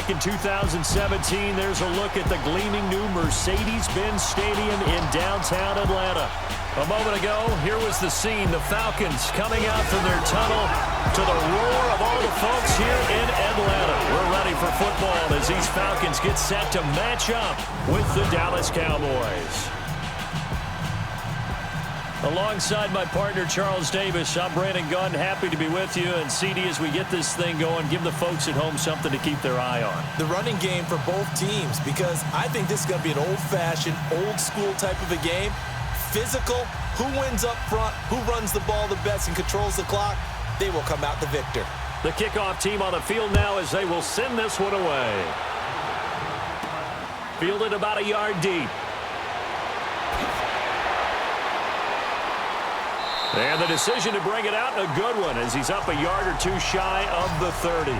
back in 2017, there's a look at the gleaming new Mercedes-Benz Stadium in downtown Atlanta. A moment ago, here was the scene. The Falcons coming out from their tunnel to the roar of all the folks here in Atlanta. We're ready for football as these Falcons get set to match up with the Dallas Cowboys. Alongside my partner, Charles Davis, I'm Brandon Gunn. Happy to be with you. And CD, as we get this thing going, give the folks at home something to keep their eye on. The running game for both teams, because I think this is going to be an old-fashioned, old-school type of a game. Physical, who wins up front, who runs the ball the best and controls the clock, they will come out the victor. The kickoff team on the field now as they will send this one away. Fielded about a yard deep. And the decision to bring it out, a good one, as he's up a yard or two shy of the 30.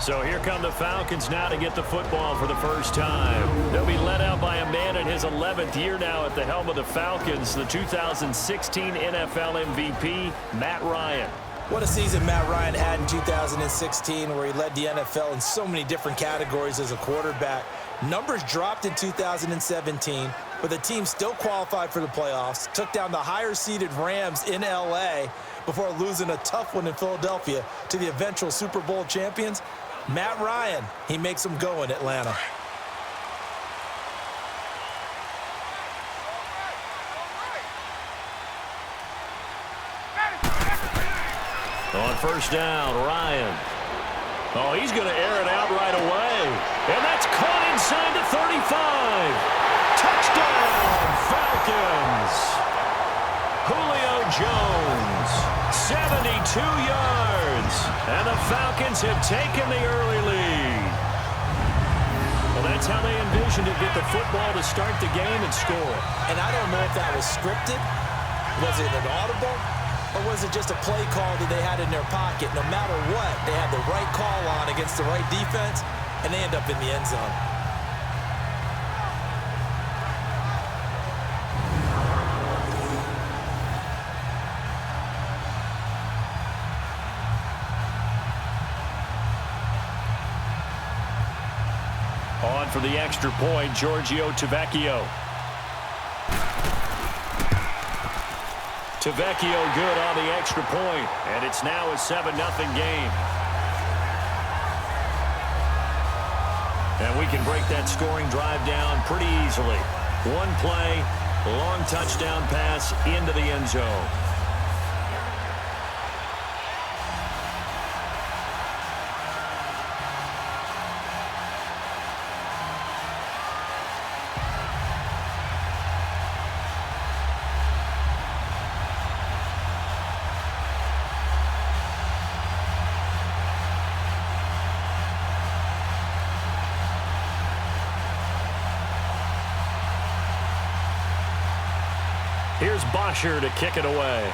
So here come the Falcons now to get the football for the first time. They'll be led out by a man in his 11th year now at the helm of the Falcons, the 2016 NFL MVP, Matt Ryan. What a season Matt Ryan had in 2016, where he led the NFL in so many different categories as a quarterback. Numbers dropped in 2017, but the team still qualified for the playoffs, took down the higher-seeded Rams in L.A. before losing a tough one in Philadelphia to the eventual Super Bowl champions. Matt Ryan, he makes them go in Atlanta. On first down, Ryan. Oh, he's going to air it out right away. And that's caught inside the 35. Touchdown, Falcons. Julio Jones, 72 yards. And the Falcons have taken the early lead. Well, that's how they envisioned it, get the football to start the game and score. And I don't know if that was scripted. Was it an audible? Or was it just a play call that they had in their pocket? No matter what, they had the right call on against the right defense, and they end up in the end zone. On for the extra point, Giorgio Tavecchio. Tavecchio good on the extra point, and it's now a 7-0 game. And we can break that scoring drive down pretty easily. One play, long touchdown pass into the end zone. Here's Bosher to kick it away.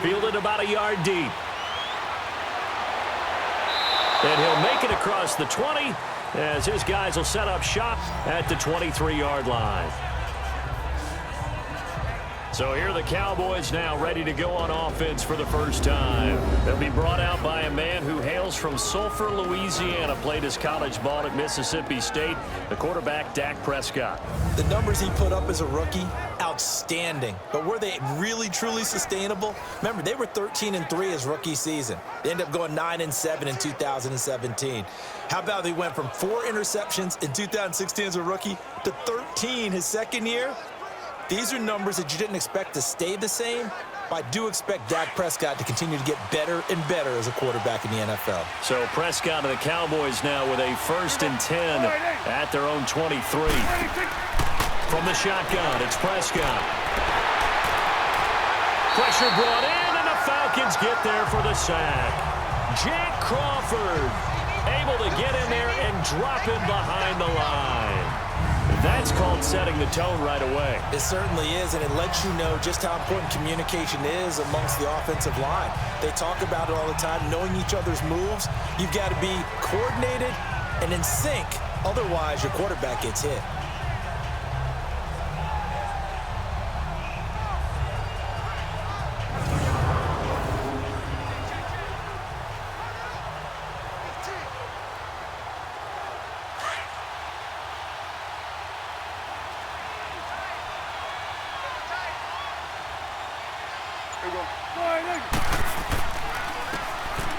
Fielded about a yard deep. And he'll make it across the 20 as his guys will set up shop at the 23-yard line. So here are the Cowboys now ready to go on offense for the first time. They'll be brought out by a man who hails from Sulphur, Louisiana, played his college ball at Mississippi State, the quarterback, Dak Prescott. The numbers he put up as a rookie, outstanding. But were they really, truly sustainable? Remember, they were 13-3 his rookie season. They ended up going 9-7 in 2017. How about they went from 4 interceptions in 2016 as a rookie to 13 his second year? These are numbers that you didn't expect to stay the same, but I do expect Dak Prescott to continue to get better and better as a quarterback in the NFL. So Prescott and the Cowboys now with a 1st and 10 at their own 23. From the shotgun, it's Prescott. Pressure brought in, and the Falcons get there for the sack. Jack Crawford able to get in there and drop it behind the line. That's called setting the tone right away. It certainly is, and it lets you know just how important communication is amongst the offensive line. They talk about it all the time, knowing each other's moves. You've got to be coordinated and in sync. Otherwise, your quarterback gets hit.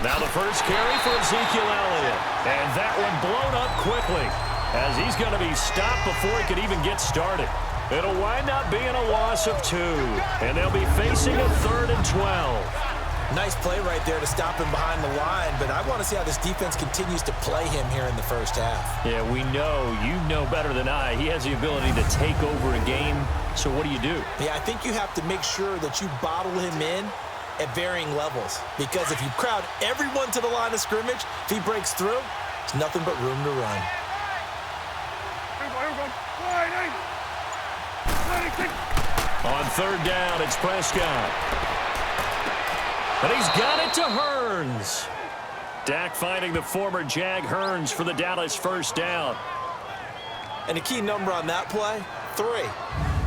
Now the first carry for Ezekiel Elliott. And that one blown up quickly as he's going to be stopped before he could even get started. It'll wind up being a loss of 2. And they'll be facing a 3rd and 12. Nice play right there to stop him behind the line, but I want to see how this defense continues to play him here in the first half. Yeah, we know. You know better than I. He has the ability to take over a game. So what do you do? Yeah, I think you have to make sure that you bottle him in at varying levels, because if you crowd everyone to the line of scrimmage, if he breaks through, there's nothing but room to run. On 3rd down, it's Prescott. And he's got it to Hearns. Dak finding the former Jag Hearns for the Dallas first down. And a key number on that play, 3.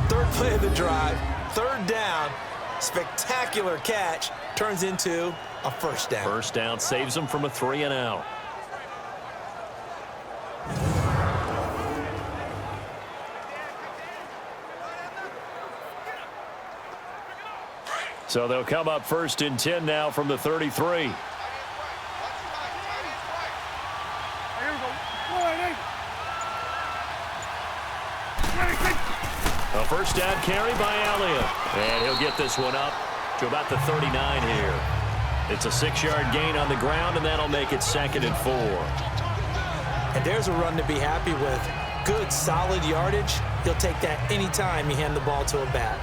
3rd play of the drive, 3rd down, spectacular catch, turns into a first down. First down saves him from a 3 and out. So they'll come up 1st and 10 now from the 33. A first down carry by Elliott. And he'll get this one up to about the 39 here. It's a 6-yard gain on the ground, and that'll make it 2nd and 4. And there's a run to be happy with. Good, solid yardage. He'll take that anytime you hand the ball to a back.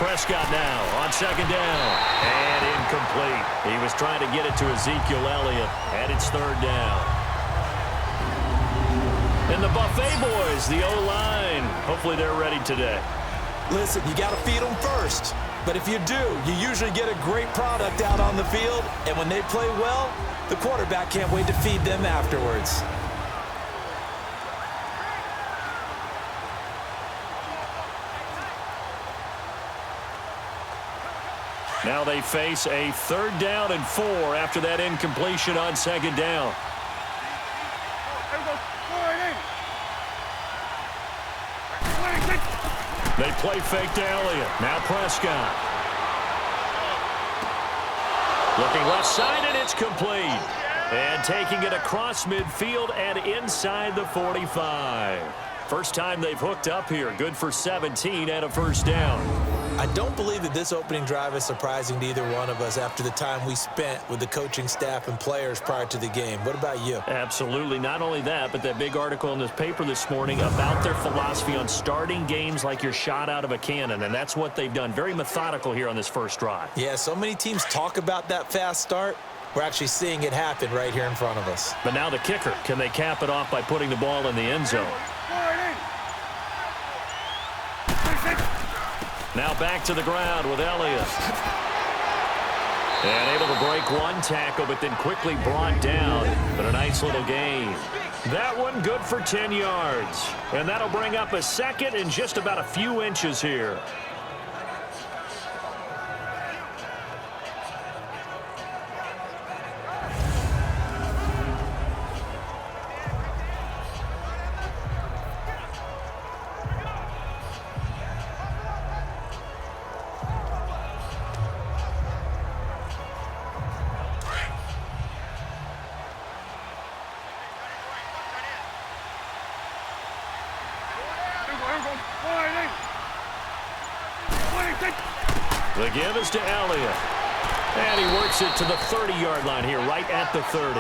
Prescott now on 2nd down. And incomplete. He was trying to get it to Ezekiel Elliott, and it's 3rd down. And the Buffet boys, the O-line, hopefully they're ready today. Listen, you got to feed them first. But if you do, you usually get a great product out on the field. And when they play well, the quarterback can't wait to feed them afterwards. Now they face a 3rd down and 4 after that incompletion on 2nd down. They play fake to Elliott. Now Prescott. Looking left side, and it's complete. And taking it across midfield and inside the 45. First time they've hooked up here. Good for 17 and a first down. I don't believe that this opening drive is surprising to either one of us after the time we spent with the coaching staff and players prior to the game. What about you? Absolutely. Not only that, but that big article in this paper this morning about their philosophy on starting games like you're shot out of a cannon, and that's what they've done. Very methodical here on this first drive. Yeah, so many teams talk about that fast start. We're actually seeing it happen right here in front of us. But now the kicker. Can they cap it off by putting the ball in the end zone? Now back to the ground with Elliott. And able to break one tackle, but then quickly brought down. But a nice little gain. That one good for 10 yards. And that'll bring up a 2nd and just about a few inches here. The give is to Elliott. And he works it to the 30-yard line here, right at the 30.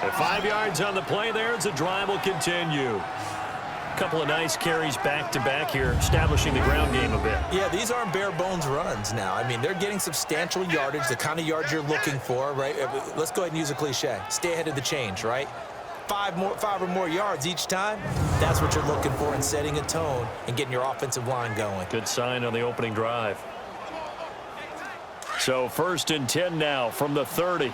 And 5 yards on the play there as the drive will continue. A couple of nice carries back-to-back here, establishing the ground game a bit. Yeah, these aren't bare-bones runs now. I mean, they're getting substantial yardage, the kind of yards you're looking for, right? Let's go ahead and use a cliche. Stay ahead of the change, right? 5 or more yards each time, that's what you're looking for in setting a tone and getting your offensive line going. Good sign on the opening drive. So 1st and 10 now from the 30.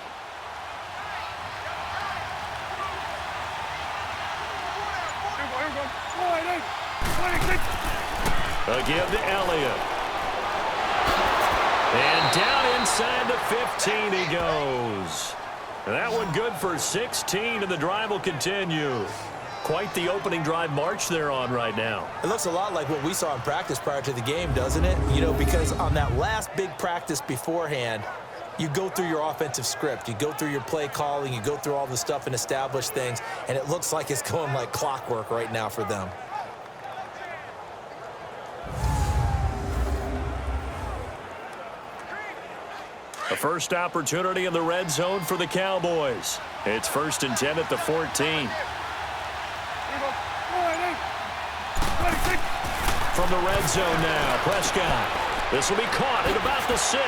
A give to Elliott. And down inside the 15 he goes. That one good for 16, and the drive will continue. Quite the opening drive march they're on right now. It looks a lot like what we saw in practice prior to the game, doesn't it? You know, because on that last big practice beforehand, you go through your offensive script. You go through your play calling. You go through all the stuff and establish things, and it looks like it's going like clockwork right now for them. A first opportunity in the red zone for the Cowboys. It's 1st and 10 at the 14. From the red zone now, Prescott. This will be caught at about the 6.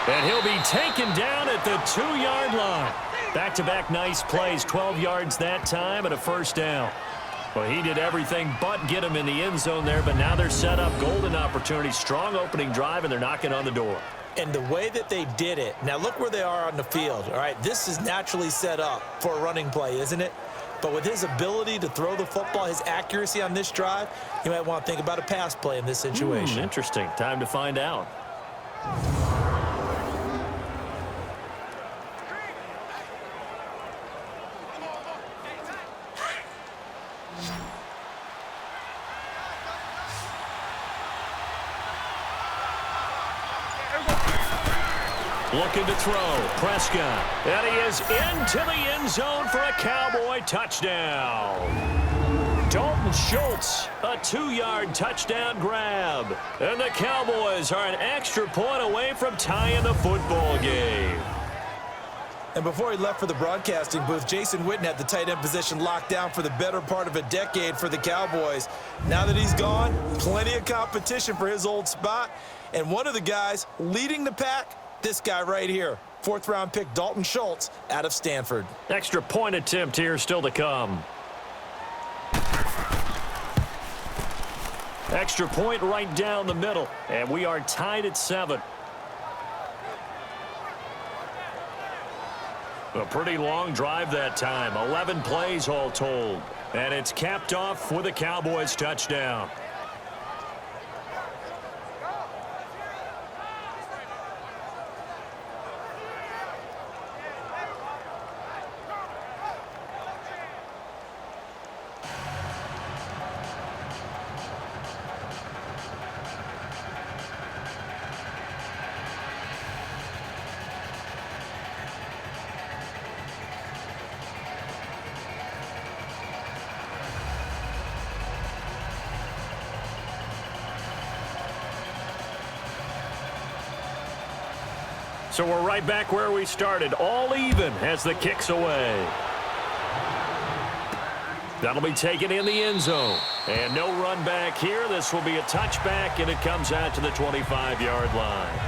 And he'll be taken down at the 2-yard line. Back-to-back nice plays, 12 yards that time and a first down. Well, he did everything but get him in the end zone there, but now they're set up. Golden opportunity, strong opening drive, and they're knocking on the door. And the way that they did it, now look where they are on the field, all right? This is naturally set up for a running play, isn't it? But with his ability to throw the football, his accuracy on this drive, you might want to think about a pass play in this situation. Interesting. Time to find out. Looking to throw, Prescott. And he is into the end zone for a Cowboy touchdown. Dalton Schultz, a 2-yard touchdown grab. And the Cowboys are an extra point away from tying the football game. And before he left for the broadcasting booth, Jason Witten had the tight end position locked down for the better part of a decade for the Cowboys. Now that he's gone, plenty of competition for his old spot. And one of the guys leading the pack, this guy right here, 4th-round pick Dalton Schultz out of Stanford. Extra point attempt here still to come. Extra point right down the middle, and we are tied at 7. A pretty long drive that time, 11 plays all told. And it's capped off with a Cowboys touchdown. So we're right back where we started, all even as the kick's away. That'll be taken in the end zone. And no run back here. This will be a touchback, and it comes out to the 25-yard line.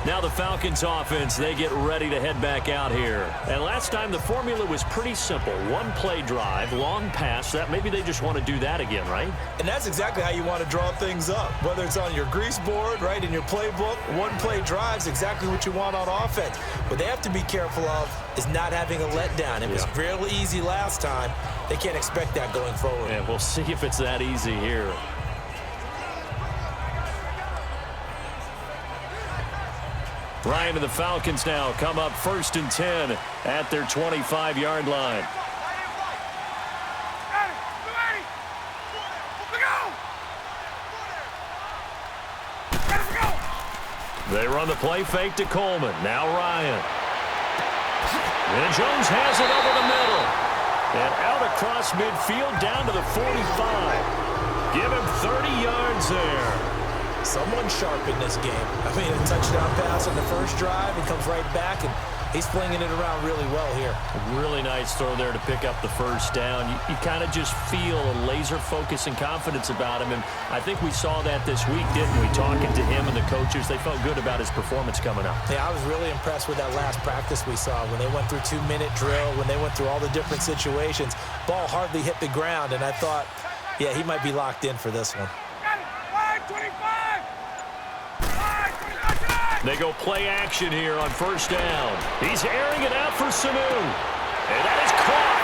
Now the Falcons offense, they get ready to head back out here. And last time the formula was pretty simple. One play drive, long pass. That maybe they just want to do that again, right? And that's exactly how you want to draw things up. Whether it's on your grease board, right, in your playbook, one play drive is exactly what you want on offense. What they have to be careful of is not having a letdown. It was real easy last time. They can't expect that going forward. And we'll see if it's that easy here. Ryan and the Falcons now come up 1st and 10 at their 25-yard line. They run the play fake to Coleman. Now Ryan. And Jones has it over the middle. And out across midfield down to the 45. Give him 30 yards there. Someone sharp in this game. I mean, a touchdown pass on the first drive. He comes right back, and he's flinging it around really well here. Really nice throw there to pick up the first down. You kind of just feel a laser focus and confidence about him, and I think we saw that this week, didn't we? Talking to him and the coaches, they felt good about his performance coming up. Yeah, I was really impressed with that last practice we saw when they went through 2-minute drill, when they went through all the different situations. Ball hardly hit the ground, and I thought, yeah, he might be locked in for this one. They go play action here on first down. He's airing it out for Sanu. And that is caught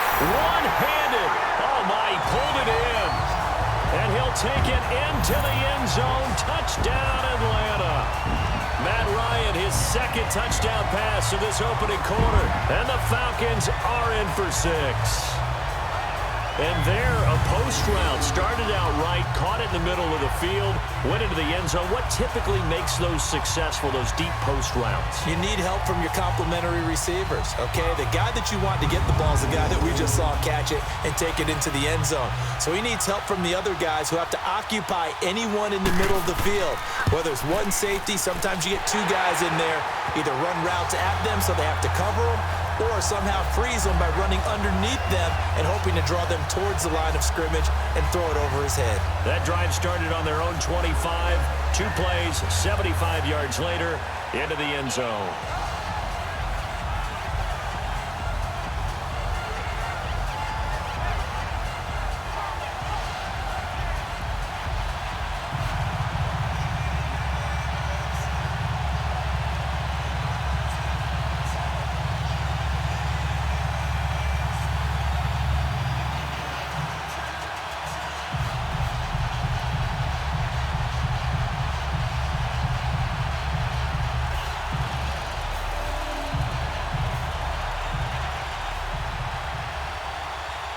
one-handed. Oh, my, he pulled it in. And he'll take it into the end zone. Touchdown, Atlanta. Matt Ryan, his second touchdown pass of this opening quarter. And the Falcons are in for 6. And there, a post route started out right, caught it in the middle of the field, went into the end zone. What typically makes those successful, those deep post routes? You need help from your complementary receivers, okay? The guy that you want to get the ball is the guy that we just saw catch it and take it into the end zone. So he needs help from the other guys who have to occupy anyone in the middle of the field. Whether it's one safety, sometimes you get two guys in there, either run routes at them so they have to cover them, or somehow freeze them by running underneath them and hoping to draw them towards the line of scrimmage and throw it over his head. That drive started on their own 25. 2 plays, 75 yards later, into the end zone.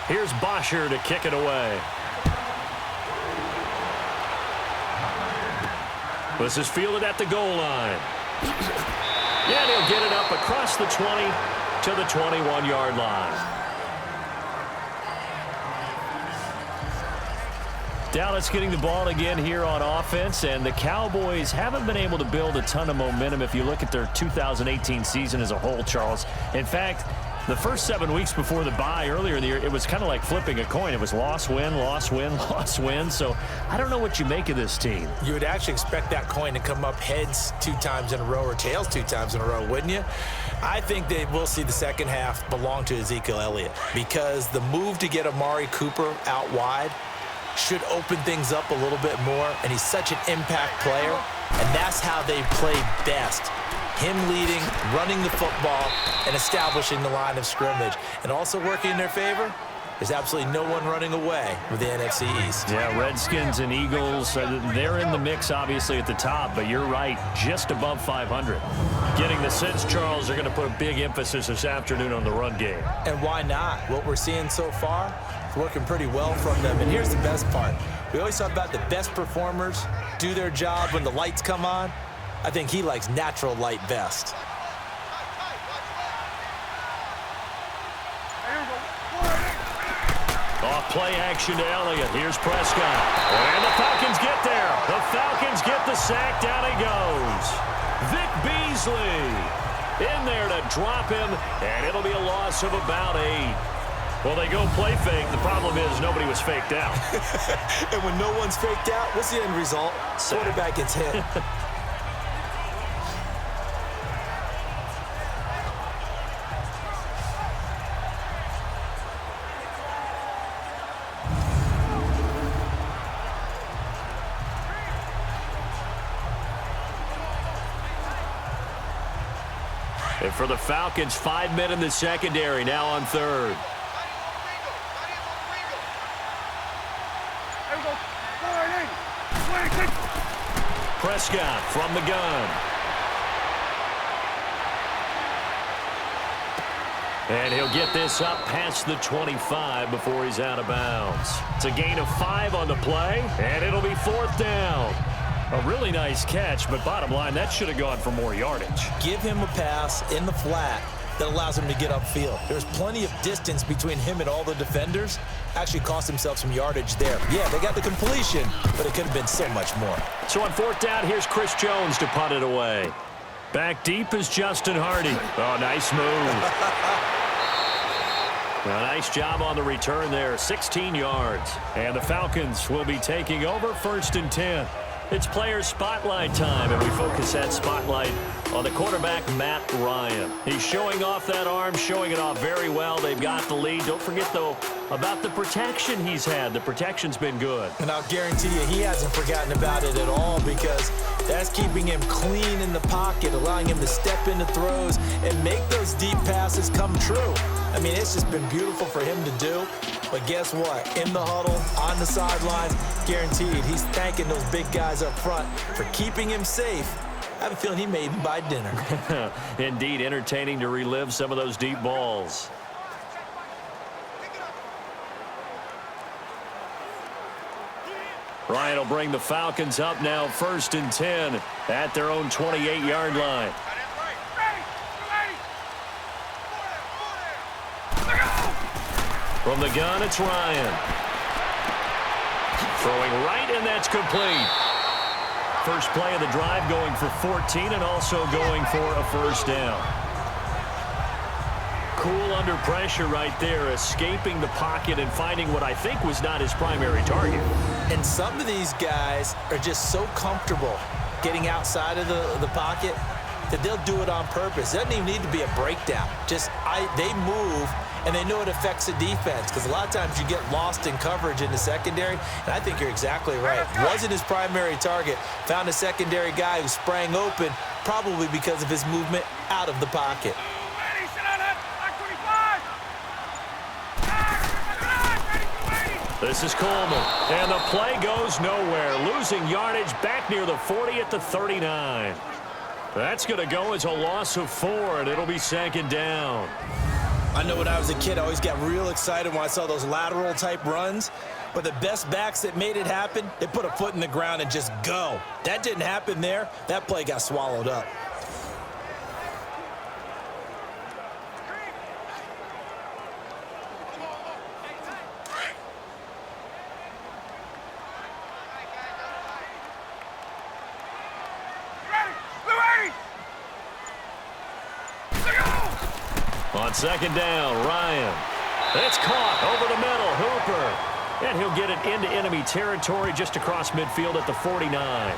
Here's Bosher to kick it away. This is fielded at the goal line. And he'll get it up across the 20 to the 21-yard line. Dallas getting the ball again here on offense, and the Cowboys haven't been able to build a ton of momentum if you look at their 2018 season as a whole, Charles. In fact, the first 7 weeks before the bye earlier in the year, it was kind of like flipping a coin. It was loss, win, loss, win, loss, win. So I don't know what you make of this team. You would actually expect that coin to come up heads 2 times in a row or tails 2 times in a row, wouldn't you? I think they will see the second half belong to Ezekiel Elliott because the move to get Amari Cooper out wide should open things up a little bit more, and he's such an impact player, and that's how they play best. Him leading, running the football, and establishing the line of scrimmage. And also working in their favor, there's absolutely no one running away with the NFC East. Yeah, Redskins and Eagles, they're in the mix, obviously, at the top, but you're right, just above 500. Getting the sense, Charles, they're going to put a big emphasis this afternoon on the run game. And why not? What we're seeing so far is working pretty well from them. And here's the best part. We always talk about the best performers do their job when the lights come on. I think he likes natural light best. Off play action to Elliott. Here's Prescott. And the Falcons get there. The Falcons get the sack. Down he goes. Vic Beasley in there to drop him, and it'll be a loss of about 8. Well, they go play fake. The problem is nobody was faked out. And when no one's faked out, what's the end result? Quarterback gets hit. And for the Falcons, 5 men in the secondary, now on third. Prescott from the gun. And he'll get this up past the 25 before he's out of bounds. It's a gain of 5 on the play, and it'll be 4th down. A really nice catch, but bottom line, that should have gone for more yardage. Give him a pass in the flat that allows him to get upfield. There's plenty of distance between him and all the defenders. Actually cost himself some yardage there. Yeah, they got the completion, but it could have been so much more. So on 4th down, here's Chris Jones to punt it away. Back deep is Justin Hardy. Oh, nice move. A nice job on the return there, 16 yards. And the Falcons will be taking over 1st and 10. It's player spotlight time, and we focus that spotlight on the quarterback, Matt Ryan. He's showing off that arm, showing it off very well. They've got the lead. Don't forget, though, about the protection he's had. The protection's been good. And I'll guarantee you he hasn't forgotten about it at all because that's keeping him clean in the pocket, allowing him to step into throws and make those deep passes come true. I mean, it's just been beautiful for him to do. But guess what? In the huddle, on the sidelines, guaranteed he's thanking those big guys up front for keeping him safe I have a feeling he may even buy dinner. Indeed, entertaining to relive some of those deep balls. Ryan will bring the Falcons up now 1st and 10 at their own 28-yard line. From the gun, it's Ryan. Throwing right, and that's complete. First play of the drive going for 14 and also going for a first down. Cool under pressure right there, escaping the pocket and finding what I think was not his primary target. And some of these guys are just so comfortable getting outside of the pocket that they'll do it on purpose. It doesn't even need to be a breakdown. They move, and they know it affects the defense, because a lot of times you get lost in coverage in the secondary, and I think you're exactly right. Wasn't his primary target. Found a secondary guy who sprang open, probably because of his movement out of the pocket. This is Coleman, and the play goes nowhere. Losing yardage back near the 40 at the 39. That's going to go as a loss of 4, and it'll be 2nd down. I know when I was a kid, I always got real excited when I saw those lateral-type runs. But the best backs that made it happen, they put a foot in the ground and just go. That didn't happen there. That play got swallowed up. On 2nd down, Ryan. It's caught over the middle, Hooper. And he'll get it into enemy territory just across midfield at the 49.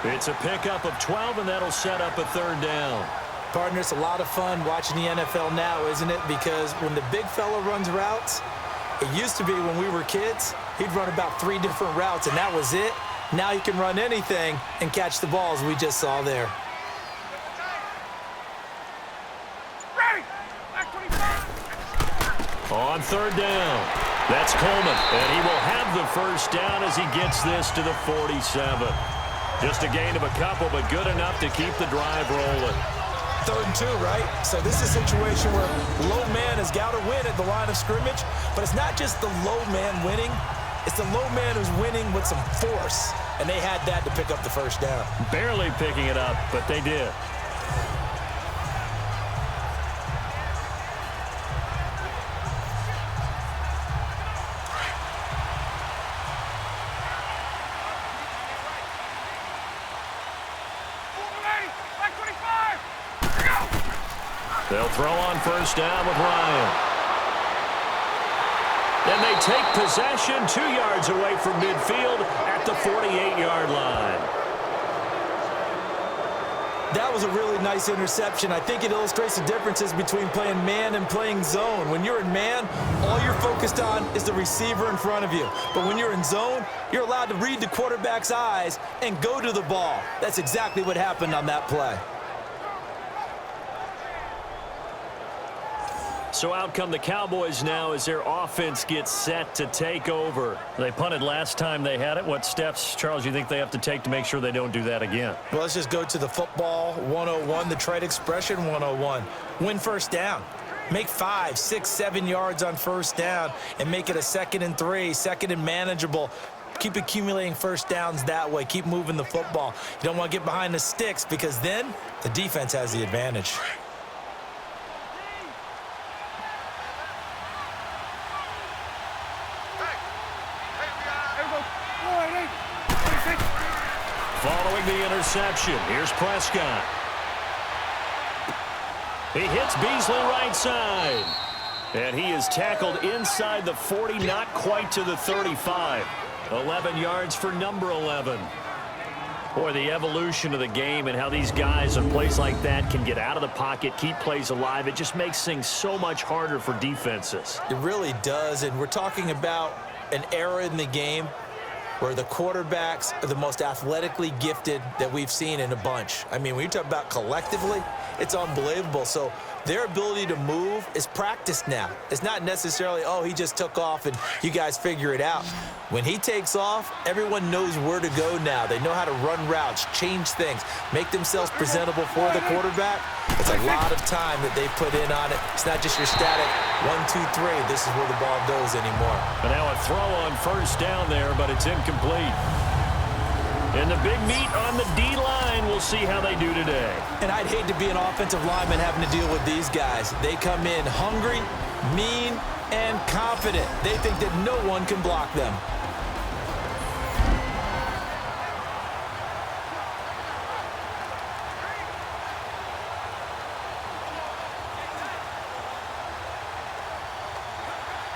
It's a pickup of 12, and that'll set up a 3rd down. Partner, it's a lot of fun watching the NFL now, isn't it? Because when the big fella runs routes, it used to be when we were kids, he'd run about 3 different routes, and that was it. Now he can run anything and catch the balls we just saw there. On 3rd down, that's Coleman, and he will have the first down as he gets this to the 47. Just a gain of a couple, but good enough to keep the drive rolling. 3rd and 2, right? So this is a situation where low man has got to win at the line of scrimmage, but it's not just the low man winning. It's the low man who's winning with some force, and they had that to pick up the first down. Barely picking it up, but they did. They'll throw on first down with Ryan. And they take possession 2 yards away from midfield at the 48-yard line. That was a really nice interception. I think it illustrates the differences between playing man and playing zone. When you're in man, all you're focused on is the receiver in front of you. But when you're in zone, you're allowed to read the quarterback's eyes and go to the ball. That's exactly what happened on that play. So out come the Cowboys now as their offense gets set to take over. They punted last time they had it. What steps, Charles, you think they have to take to make sure they don't do that again? Well, let's just go to the football 101, the trade expression 101. Win first down. Make 5, 6, 7 yards on first down and make it a 2nd and 3, 2nd and manageable. Keep accumulating first downs that way. Keep moving the football. You don't want to get behind the sticks because then the defense has the advantage. Following the interception, here's Prescott. He hits Beasley right side. And he is tackled inside the 40, not quite to the 35. 11 yards for number 11. Boy, the evolution of the game and how these guys in plays like that can get out of the pocket, keep plays alive, it just makes things so much harder for defenses. It really does, and we're talking about an era in the game where the quarterbacks are the most athletically gifted that we've seen in a bunch. I mean, when you talk about collectively, it's unbelievable. So Their ability to move is practiced now. It's not necessarily, oh, he just took off and you guys figure it out. When he takes off, everyone knows where to go now. They know how to run routes, change things, make themselves presentable for the quarterback. It's a lot of time that they put in on it. It's not just your static 1, 2, 3. This is where the ball goes anymore. And now a throw on first down there, but it's incomplete. And the big meat on the D-line. We'll see how they do today. And I'd hate to be an offensive lineman having to deal with these guys. They come in hungry, mean, and confident. They think that no one can block them.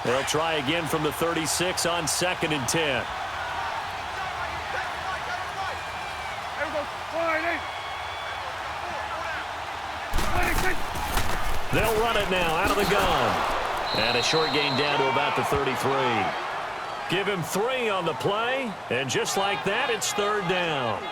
They'll try again from the 36 on 2nd and 10. They'll run it now out of the gun. And a short gain down to about the 33. Give him 3 on the play. And just like that, it's 3rd down.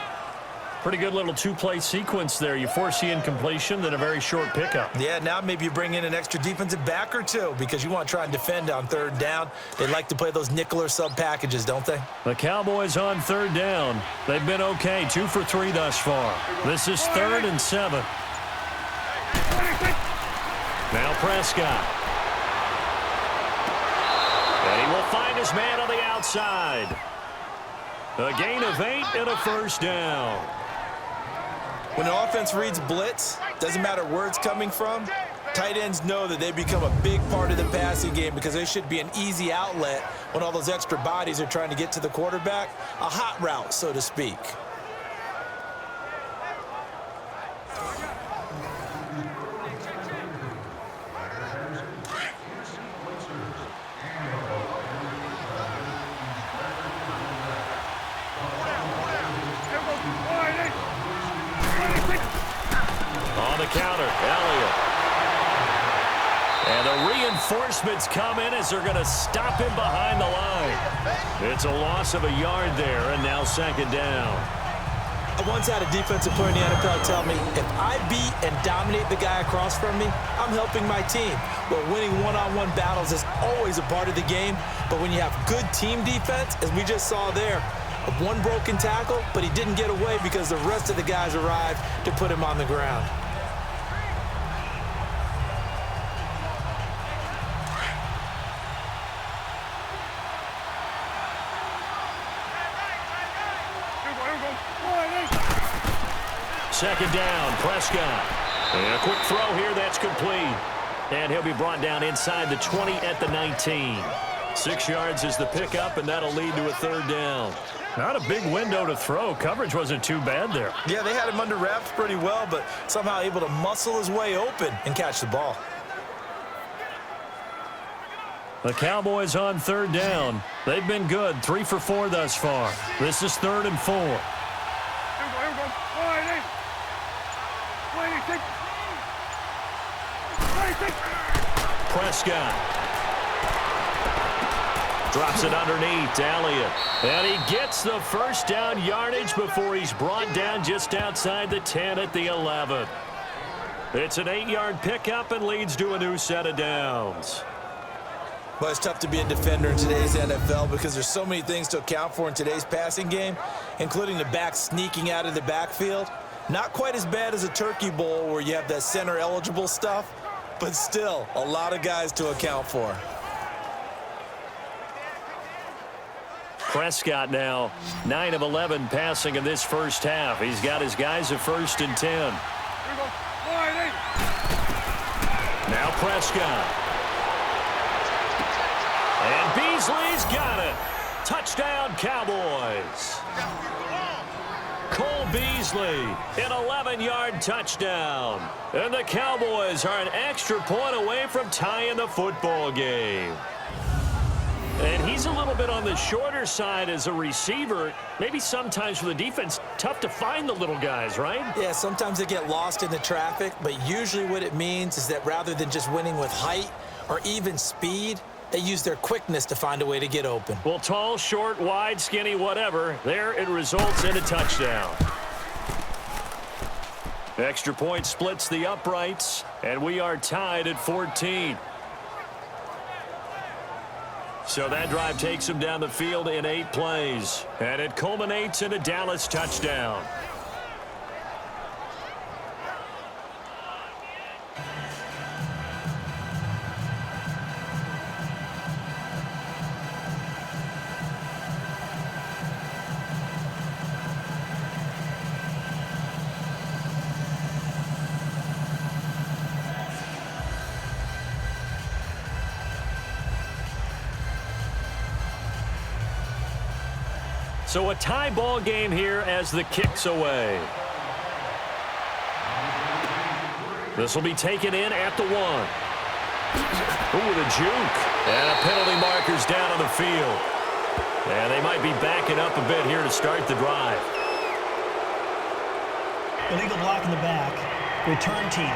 Pretty good little two-play sequence there. You force the incompletion, then a very short pickup. Yeah, now maybe you bring in an extra defensive back or two because you want to try and defend on 3rd down. They like to play those nickel or sub packages, don't they? The Cowboys on 3rd down. They've been okay, 2 for 3 thus far. This is 3rd and 7. Now Prescott. And he will find his man on the outside. A gain of 8 and a 1st down. When an offense reads blitz, doesn't matter where it's coming from, tight ends know that they become a big part of the passing game because they should be an easy outlet when all those extra bodies are trying to get to the quarterback. A hot route, so to speak. Counter, Elliott. And the reinforcements come in as they're going to stop him behind the line. It's a loss of a yard there, and now 2nd down. I once had a defensive player in the NFL tell me, if I beat and dominate the guy across from me, I'm helping my team. Well, winning one-on-one battles is always a part of the game, but when you have good team defense, as we just saw there, one broken tackle, but he didn't get away because the rest of the guys arrived to put him on the ground. Second down, Prescott. And a quick throw here, that's complete. And he'll be brought down inside the 20 at the 19. 6 yards is the pickup, and that'll lead to a 3rd down. Not a big window to throw. Coverage wasn't too bad there. Yeah, they had him under wraps pretty well, but somehow able to muscle his way open and catch the ball. The Cowboys on 3rd down. They've been good, 3 for 4 thus far. This is 3rd and 4. Prescott drops it underneath to Elliott. And he gets the 1st down yardage before he's brought down just outside the 10 at the 11. It's an 8-yard pickup and leads to a new set of downs. Well, it's tough to be a defender in today's NFL because there's so many things to account for in today's passing game, including the back sneaking out of the backfield. Not quite as bad as a turkey bowl where you have that center-eligible stuff, but still a lot of guys to account for. Prescott now 9 of 11 passing in this first half. He's got his guys at 1st and 10. Now Prescott. And Beasley's got it. Touchdown, Cowboys. Cole Beasley, an 11-yard touchdown. And the Cowboys are an extra point away from tying the football game. And he's a little bit on the shorter side as a receiver. Maybe sometimes for the defense, tough to find the little guys, right? Yeah, sometimes they get lost in the traffic, but usually what it means is that rather than just winning with height or even speed, they use their quickness to find a way to get open. Well, tall, short, wide, skinny, whatever, there it results in a touchdown. Extra point splits the uprights, and we are tied at 14. So that drive takes them down the field in 8 plays, and it culminates in a Dallas touchdown. So a tie ball game here as the kick's away. This will be taken in at the 1. Ooh, the juke. And a penalty marker's down on the field. And they might be backing up a bit here to start the drive. Illegal block in the back. Return team.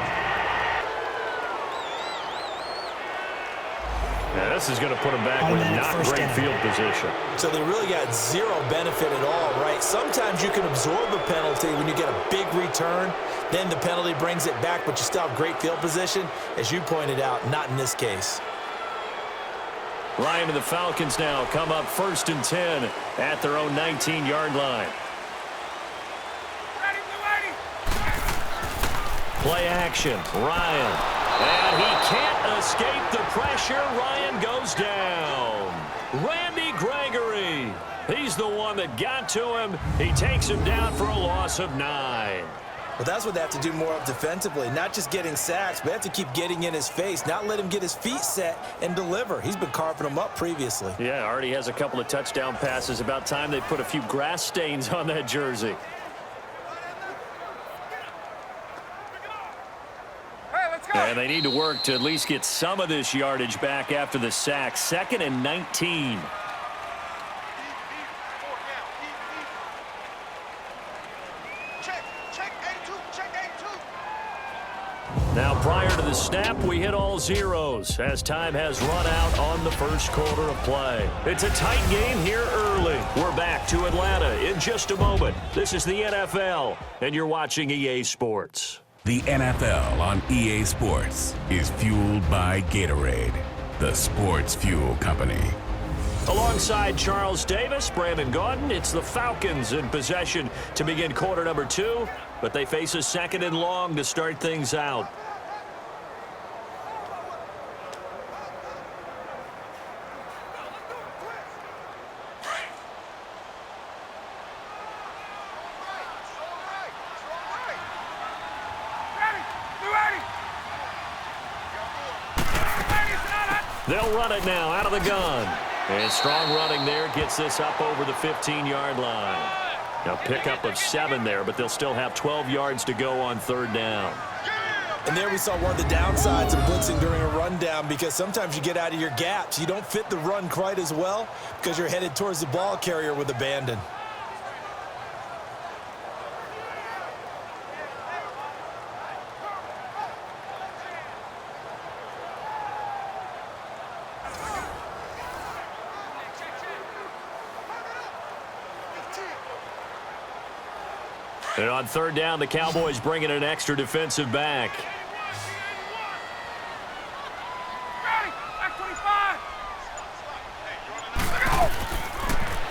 Now this is going to put them back with not great field position. So they really got zero benefit at all, right? Sometimes you can absorb a penalty when you get a big return. Then the penalty brings it back, but you still have great field position. As you pointed out, not in this case. Ryan and the Falcons now come up 1st and 10 at their own 19-yard line. Play action, Ryan. And he can't escape the pressure. Ryan goes down. Randy Gregory. He's the one that got to him. He takes him down for a loss of 9. Well, that's what they have to do more of defensively. Not just getting sacks, but they have to keep getting in his face, not let him get his feet set and deliver. He's been carving them up previously. Yeah, already has a couple of touchdown passes. About time they put a few grass stains on that jersey. And they need to work to at least get some of this yardage back after the sack. 2nd and 19. Now, prior to the snap, we hit all zeros as time has run out on the first quarter of play. It's a tight game here early. We're back to Atlanta in just a moment. This is the NFL, and you're watching EA Sports. The NFL on EA Sports is fueled by Gatorade, the sports fuel company. Alongside Charles Davis, Brandon Gaudin, it's the Falcons in possession to begin quarter number 2, but they face a 2nd and long to start things out. They'll run it now out of the gun. And strong running there gets this up over the 15-yard line. Now pickup of 7 there, but they'll still have 12 yards to go on 3rd down. And there we saw one of the downsides of blitzing during a rundown, because sometimes you get out of your gaps. You don't fit the run quite as well because you're headed towards the ball carrier with abandon. And on 3rd down, the Cowboys bring in an extra defensive back.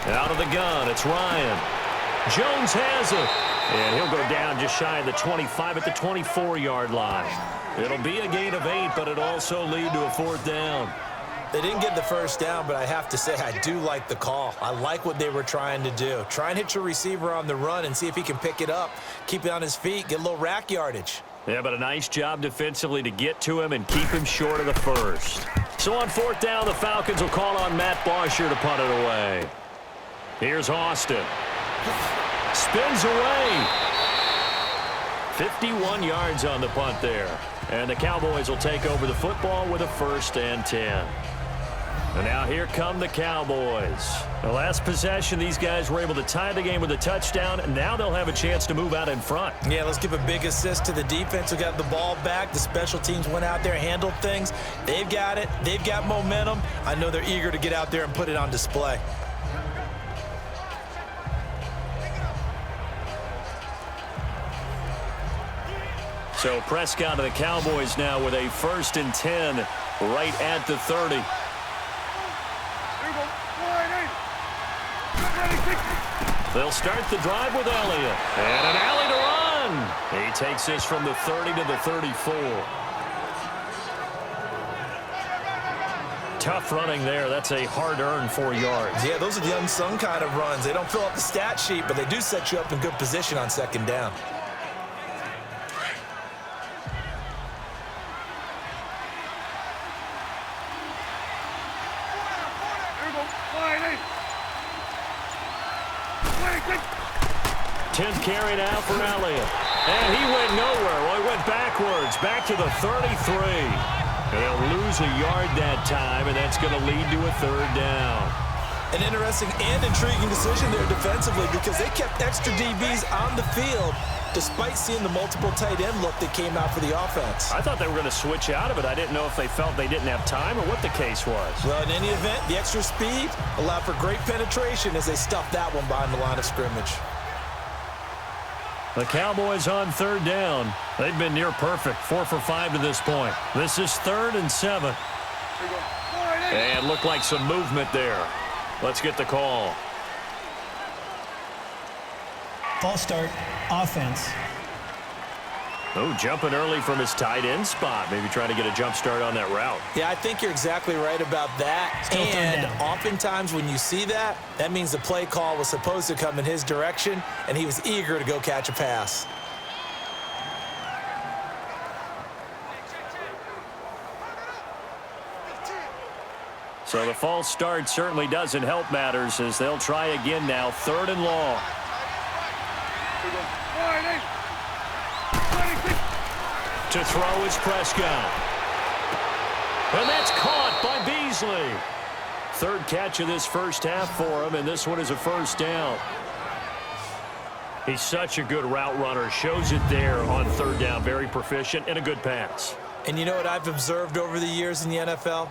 Out of the gun, it's Ryan. Jones has it. And he'll go down just shy of the 25 at the 24-yard line. It'll be a gain of 8, but it'll also lead to a 4th down. They didn't get the first down, but I have to say I do like the call. I like what they were trying to do. Try and hit your receiver on the run and see if he can pick it up, keep it on his feet, get a little rack yardage. Yeah, but a nice job defensively to get to him and keep him short of the first. So on 4th down, the Falcons will call on Matt Bosher to punt it away. Here's Austin. Spins away. 51 yards on the punt there. And the Cowboys will take over the football with a 1st and 10. And now here come the Cowboys. The last possession, these guys were able to tie the game with a touchdown, and now they'll have a chance to move out in front. Yeah, let's give a big assist to the defense who got the ball back. The special teams went out there, handled things. They've got it. They've got momentum. I know they're eager to get out there and put it on display. So Prescott of the Cowboys now with a 1st and 10 right at the 30. They'll start the drive with Elliott. And an alley to run. He takes this from the 30 to the 34. Tough running there. That's a hard-earned 4 yards. Yeah, those are the unsung kind of runs. They don't fill up the stat sheet, but they do set you up in good position on 2nd down. Tenth carry now for Elliott. And he went nowhere. Well, he went backwards, back to the 33. And they'll lose a yard that time, and that's going to lead to a 3rd down. An interesting and intriguing decision there defensively because they kept extra DBs on the field despite seeing the multiple tight end look that came out for the offense. I thought they were going to switch out of it. I didn't know if they felt they didn't have time or what the case was. Well, in any event, the extra speed allowed for great penetration as they stuffed that one behind the line of scrimmage. The Cowboys on 3rd down. They've been near perfect, 4 for 5 to this point. This is 3rd and 7. And looked like some movement there. Let's get the call. False start, offense. Oh, jumping early from his tight end spot. Maybe trying to get a jump start on that route. Yeah, I think you're exactly right about that. Still and oftentimes when you see that, that means the play call was supposed to come in his direction, and he was eager to go catch a pass. So the false start certainly doesn't help matters as they'll try again now. 3rd and long. To throw is Prescott. And that's caught by Beasley. 3rd catch of this first half for him, and this one is a 1st down. He's such a good route runner. Shows it there on 3rd down. Very proficient and a good pass. And you know what I've observed over the years in the NFL?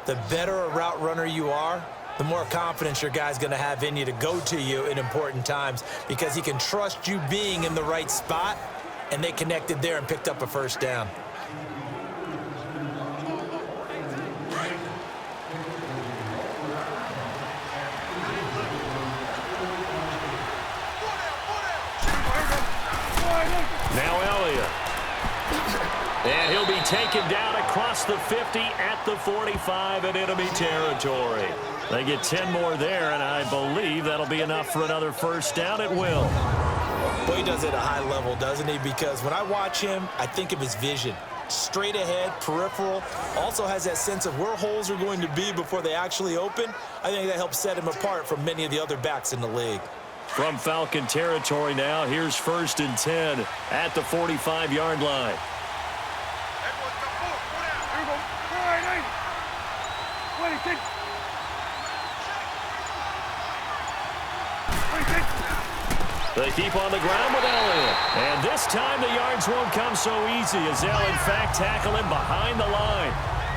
The better a route runner you are, the more confidence your guy's going to have in you to go to you in important times because he can trust you being in the right spot, and they connected there and picked up a 1st down. Now Elliott. And he'll be taken down across the 50 at the 45 in enemy territory. They get 10 more there, and I believe that'll be enough for another 1st down. It will. Well, he does it at a high level, doesn't he? Because when I watch him, I think of his vision. Straight ahead, peripheral, also has that sense of where holes are going to be before they actually open. I think that helps set him apart from many of the other backs in the league. From Falcon territory now, here's 1st and 10 at the 45-yard line. They keep on the ground with Elliott. And this time the yards won't come so easy as they'll, in fact, tackle him behind the line.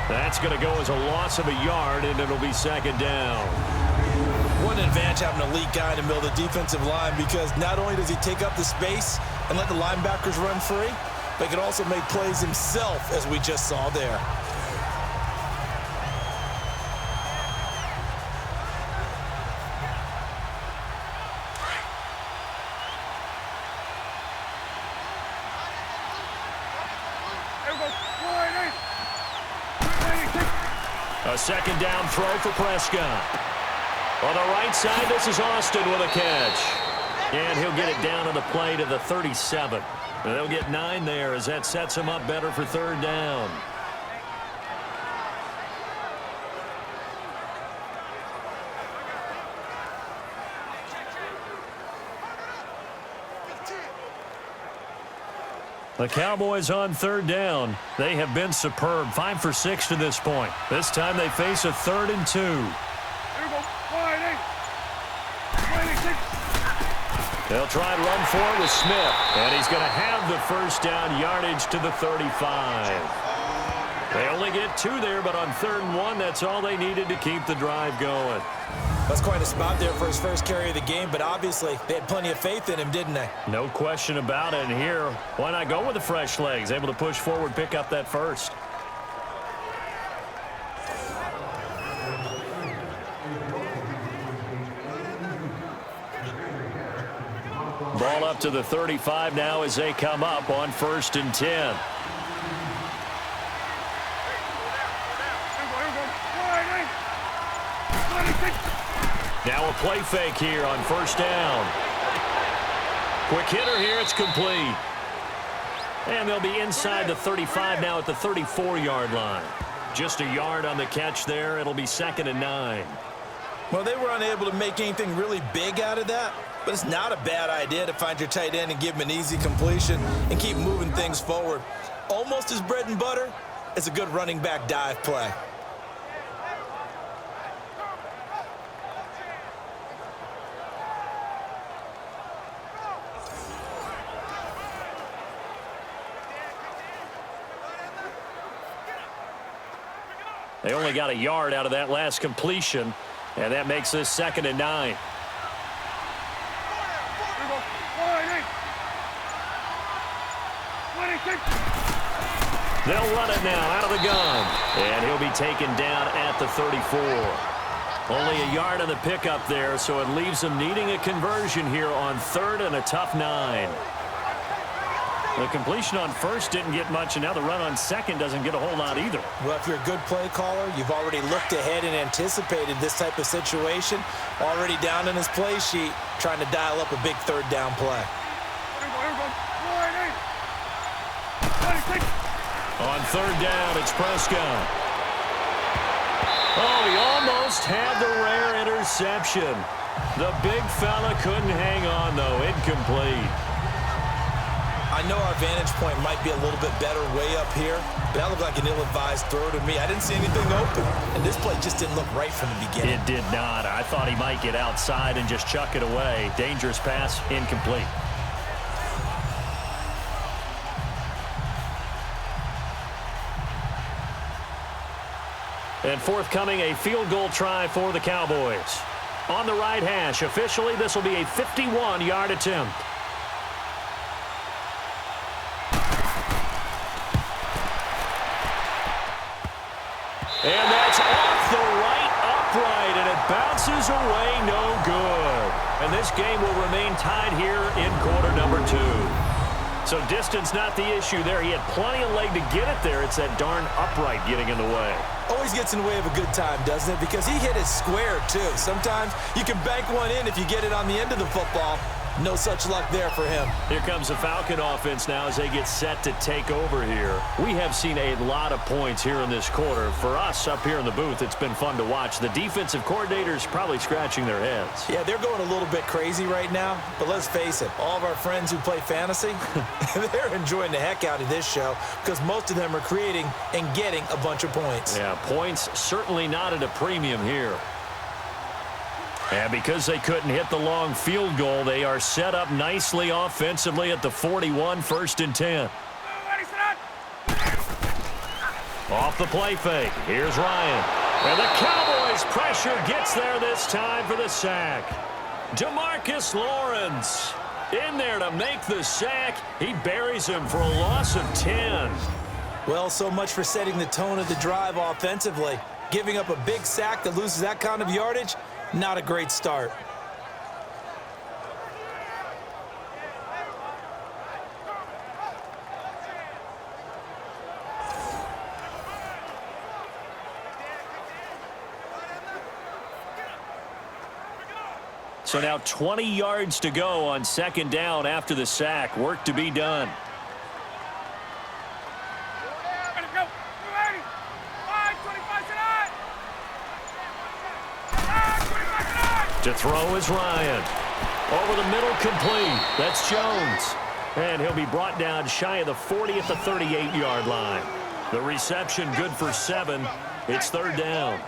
That's going to go as a loss of a yard, and it'll be 2nd down. What an advantage having an elite guy in the middle of the defensive line because not only does he take up the space and let the linebackers run free, but he can also make plays himself, as we just saw there. A 2nd down throw for Prescott. On the right side, this is Austin with a catch. And he'll get it down on the play to the 37. And they'll get 9 there as that sets him up better for 3rd down. The Cowboys on 3rd down. They have been superb. 5 for 6 to this point. This time they face a 3rd and 2. They'll try and run for it with Smith. And he's going to have the 1st down yardage to the 35. They only get 2 there, but on 3rd and 1, that's all they needed to keep the drive going. That's quite a spot there for his first carry of the game, but obviously they had plenty of faith in him, didn't they? No question about it. And here, why not go with the fresh legs? Able to push forward, pick up that first. Ball up to the 35 now as they come up on 1st and 10. Now a play fake here on 1st down. Quick hitter here, it's complete. And they'll be inside the 35 now at the 34-yard line. Just a yard on the catch there. It'll be 2nd and 9. Well, they were unable to make anything really big out of that, but it's not a bad idea to find your tight end and give him an easy completion and keep moving things forward. Almost as bread and butter as a good running back dive play. They only got a yard out of that last completion, and that makes this 2nd and 9. They'll run it now out of the gun, and he'll be taken down at the 34. Only a yard on the pickup there, so it leaves them needing a conversion here on 3rd and a tough 9. The completion on 1st didn't get much, and now the run on 2nd doesn't get a whole lot either. Well, if you're a good play caller, you've already looked ahead and anticipated this type of situation. Already down in his play sheet, trying to dial up a big 3rd down play. On 3rd down, it's Prescott. Oh, he almost had the rare interception. The big fella couldn't hang on, though. Incomplete. I know our vantage point might be a little bit better way up here, but that looked like an ill-advised throw to me. I didn't see anything open, and this play just didn't look right from the beginning. It did not. I thought he might get outside and just chuck it away. Dangerous pass, incomplete. And forthcoming, a field goal try for the Cowboys. On the right hash, officially, this will be a 51-yard attempt. And that's off the right upright, and it bounces away no good. And this game will remain tied here in quarter number 2. So distance not the issue there. He had plenty of leg to get it there. It's that darn upright getting in the way. Always gets in the way of a good time, doesn't it? Because he hit it square, too. Sometimes you can bank one in if you get it on the end of the football. No such luck there for him. Here comes the Falcon offense now as they get set to take over here. We have seen a lot of points here in this quarter. For us up here in the booth, it's been fun to watch. The defensive coordinators probably scratching their heads. Yeah, they're going a little bit crazy right now. But let's face it, all of our friends who play fantasy, they're enjoying the heck out of this show because most of them are creating and getting a bunch of points. Yeah, points certainly not at a premium here. And because they couldn't hit the long field goal, they are set up nicely offensively at the 41, 1st and 10. Off the play fake. Here's Ryan. And the Cowboys pressure gets there this time for the sack. DeMarcus Lawrence in there to make the sack. He buries him for a loss of 10. Well, so much for setting the tone of the drive offensively. Giving up a big sack that loses that kind of yardage, not a great start. So now 20 yards to go on 2nd down after the sack. Work to be done. To throw is Ryan. Over the middle, complete. That's Jones. And he'll be brought down shy of the 40 at the 38-yard line. The reception good for 7. It's 3rd down.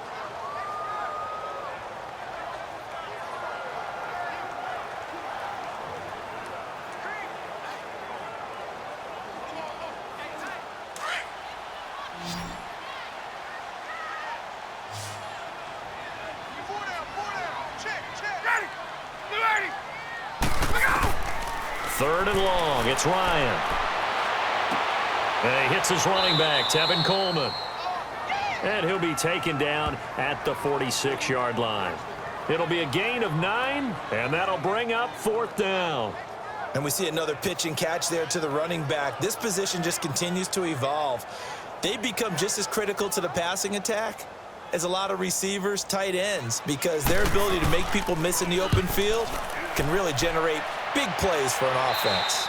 Third and long. It's Ryan. And he hits his running back, Tevin Coleman. And he'll be taken down at the 46-yard line. It'll be a gain of 9, and that'll bring up 4th down. And we see another pitch and catch there to the running back. This position just continues to evolve. They become just as critical to the passing attack as a lot of receivers, tight ends, because their ability to make people miss in the open field can really generate big plays for an offense.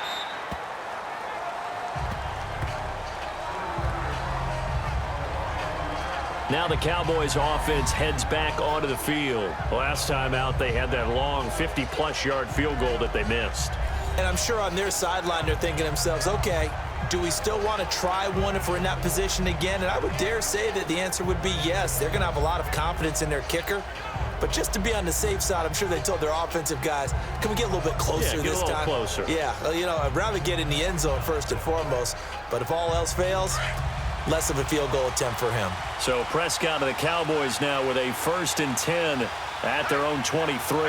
Now the Cowboys offense heads back onto the field. Last time out, they had that long 50-plus yard field goal that they missed. And I'm sure on their sideline they're thinking to themselves, okay, do we still want to try one if we're in that position again? And I would dare say that the answer would be yes. They're going to have a lot of confidence in their kicker. But just to be on the safe side, I'm sure they told their offensive guys, can we get a little bit closer this time? Yeah, get a little closer. Yeah, you know, I'd rather get in the end zone first and foremost. But if all else fails, less of a field goal attempt for him. So Prescott and the Cowboys now with a 1st and 10 at their own 23.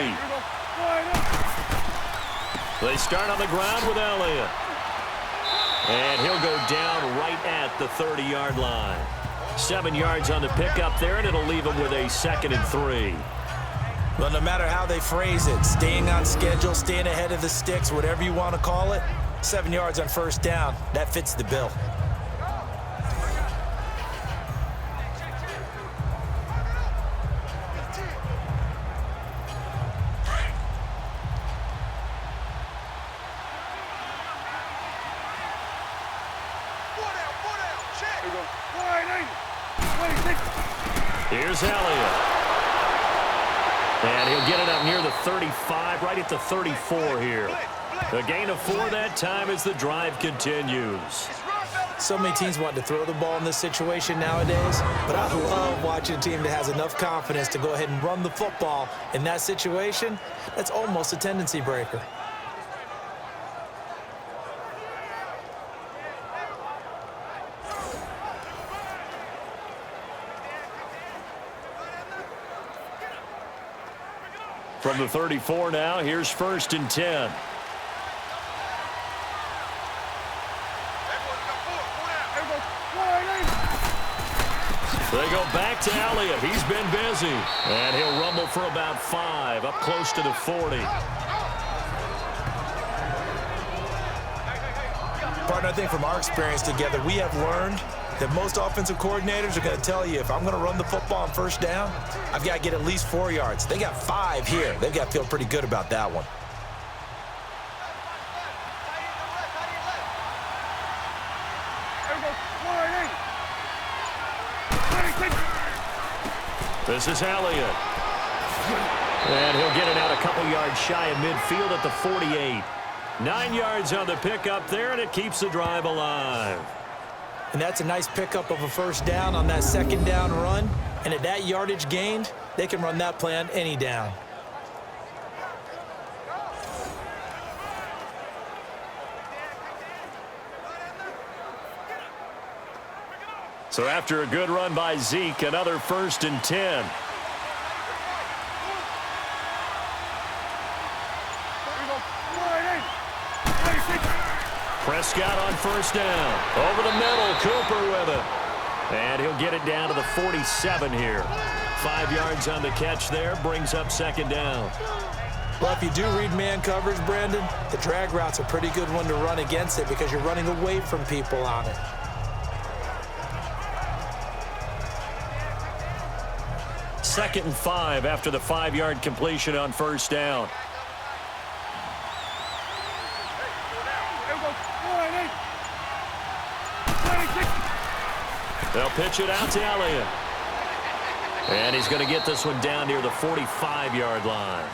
They start on the ground with Elliott. And he'll go down right at the 30-yard line. 7 yards on the pickup there, and it'll leave him with a 2nd and 3. Well, no matter how they phrase it, staying on schedule, staying ahead of the sticks, whatever you want to call it, 7 yards on 1st down, that fits the bill. Here's Elliott. And he'll get it up near the 35, right at the 34 here. A gain of 4 that time as the drive continues. So many teams want to throw the ball in this situation nowadays, but I love watching a team that has enough confidence to go ahead and run the football in that situation. That's almost a tendency breaker. From the 34 now, here's 1st and 10. They go back to Elliott. He's been busy. And he'll rumble for about 5, up close to the 40. Partner, I think from our experience together, we have learned that most offensive coordinators are going to tell you, if I'm going to run the football on 1st down, I've got to get at least 4 yards. They got 5 here. They've got to feel pretty good about that one. This is Elliott. And he'll get it out a couple yards shy of midfield at the 48. 9 yards on the pickup there, and it keeps the drive alive. And that's a nice pickup of a 1st down on that 2nd down run. And at that yardage gained, they can run that play on any down. So after a good run by Zeke, another 1st and 10. Prescott on 1st down. Over the middle, Cooper with it. And he'll get it down to the 47 here. 5 yards on the catch there, brings up 2nd down. Well, if you do read man coverage, Brandon, the drag route's a pretty good one to run against it because you're running away from people on it. Second and 5 after the 5-yard completion on 1st down. They'll pitch it out to Elliott. And he's going to get this one down near the 45-yard line.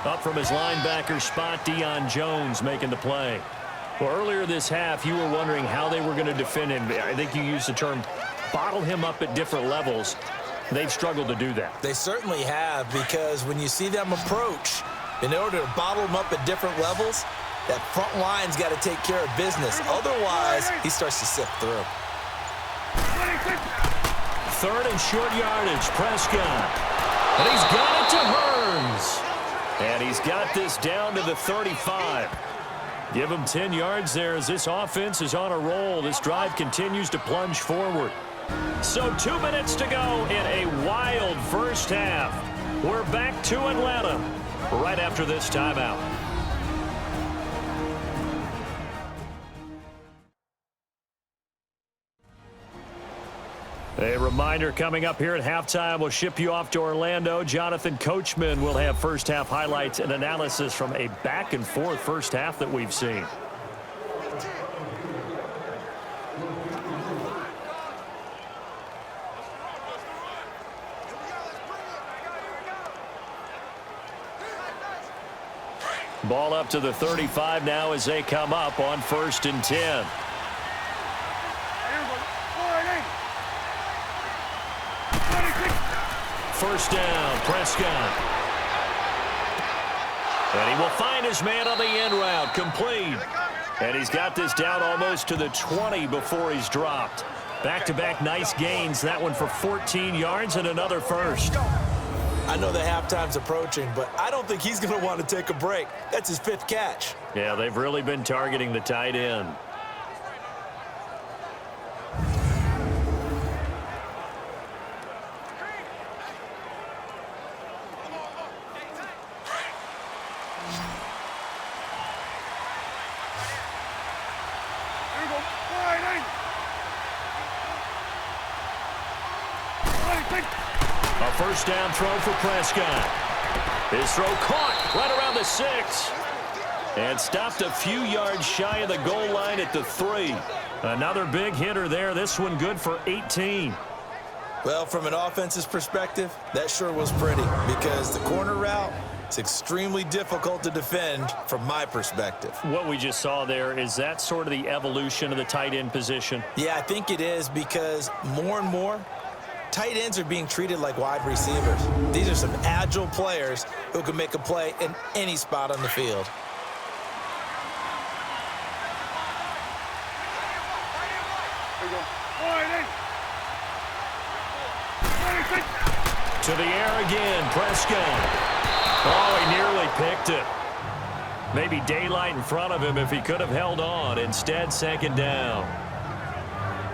Up from his linebacker spot, Deion Jones making the play. Well, earlier this half, you were wondering how they were going to defend him. I think you used the term bottle him up at different levels. They've struggled to do that. They certainly have, because when you see them approach, in order to bottle them up at different levels, that front line's got to take care of business. Otherwise, he starts to sift through. 3rd and short yardage, Prescott. And he's got it to Hearns. And he's got this down to the 35. Give him 10 yards there as this offense is on a roll. This drive continues to plunge forward. So 2 minutes to go in a wild first half. We're back to Atlanta right after this timeout. A reminder coming up here at halftime. We'll ship you off to Orlando. Jonathan Coachman will have first half highlights and analysis from a back and forth first half that we've seen. Ball up to the 35 now as they come up on 1st and 10. First down, Prescott. And he will find his man on the end route, complete. And he's got this down almost to the 20 before he's dropped. Back-to-back nice gains, that one for 14 yards and another first. I know the halftime's approaching, but I don't think he's going to want to take a break. That's his 5th catch. Yeah, they've really been targeting the tight end. A first down throw for Prescott. His throw caught right around the 6. And stopped a few yards shy of the goal line at the 3. Another big hitter there. This one good for 18. Well, from an offense's perspective, that sure was pretty because the corner route is extremely difficult to defend from my perspective. What we just saw there, is that sort of the evolution of the tight end position? Yeah, I think it is because more and more, tight ends are being treated like wide receivers. These are some agile players who can make a play in any spot on the field. To the air again, Prescott. Oh, he nearly picked it. Maybe daylight in front of him if he could have held on. Instead, 2nd down.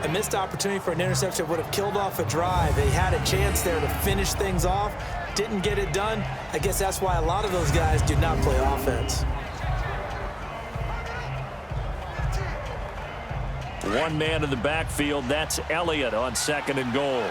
A missed opportunity for an interception would have killed off a drive. They had a chance there to finish things off. Didn't get it done. I guess that's why a lot of those guys do not play offense. One man in the backfield. That's Elliott on 2nd and goal.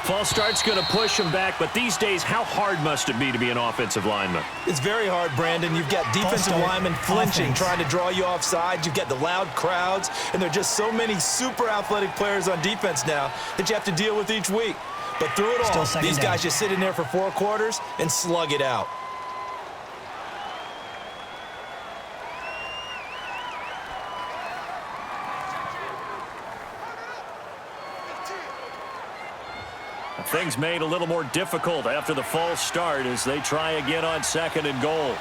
False start's going to push him back, but these days, how hard must it be to be an offensive lineman? It's very hard, Brandon. You've got defensive linemen flinching, trying to draw you offside. You've got the loud crowds, and there are just so many super athletic players on defense now that you have to deal with each week. But through it all, these guys just sit in there for 4 quarters and slug it out. Things made a little more difficult after the false start as they try again on 2nd and goal.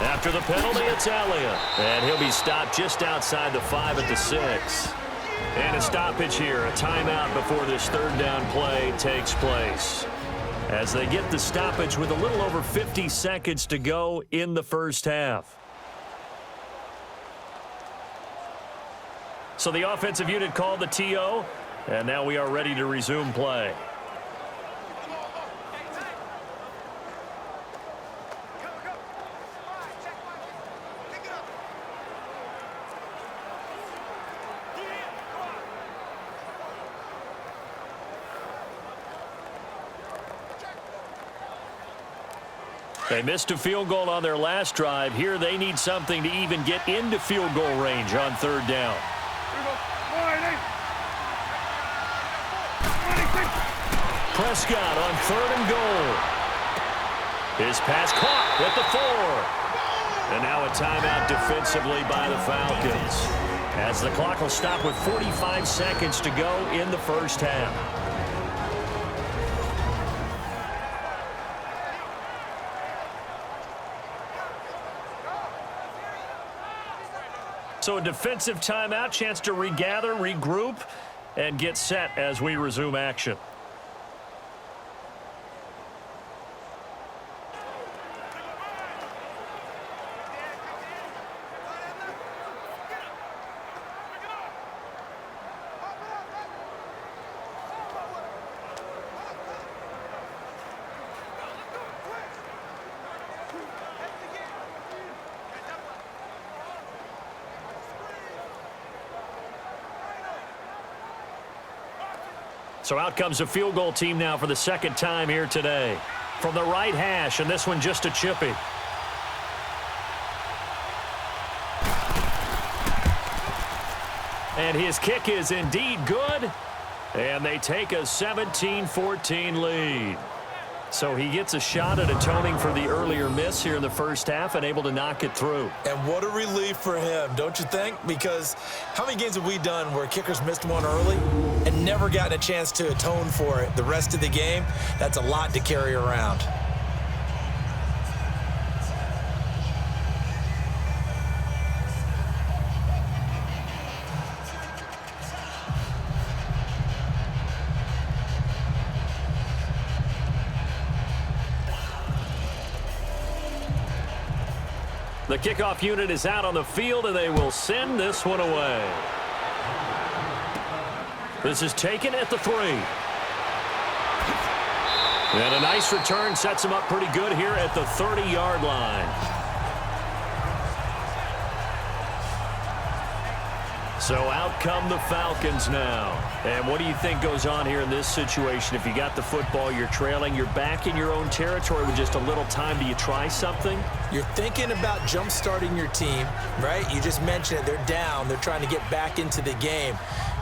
After the penalty, it's Elliott. And he'll be stopped just outside the 5 at the 6. And a stoppage here, a timeout before this 3rd down play takes place. As they get the stoppage with a little over 50 seconds to go in the first half. So the offensive unit called the TO, and now we are ready to resume play. They missed a field goal on their last drive. Here they need something to even get into field goal range on 3rd down. Prescott on 3rd and goal. His pass caught at the 4. And now a timeout defensively by the Falcons. As the clock will stop with 45 seconds to go in the first half. So a defensive timeout, chance to regather, regroup, and get set as we resume action. So out comes a field goal team now for the second time here today. From the right hash, and this one just a chippy. And his kick is indeed good. And they take a 17-14 lead. So he gets a shot at atoning for the earlier miss here in the first half and able to knock it through. And what a relief for him, don't you think? Because how many games have we done where kickers missed one early and never gotten a chance to atone for it the rest of the game? That's a lot to carry around. The kickoff unit is out on the field, and they will send this one away. This is taken at the 3. And a nice return sets him up pretty good here at the 30-yard line. So out come the Falcons now. And what do you think goes on here in this situation? If you got the football, you're trailing, you're back in your own territory with just a little time. Do you try something? You're thinking about jump-starting your team, right? You just mentioned it. They're down. They're trying to get back into the game.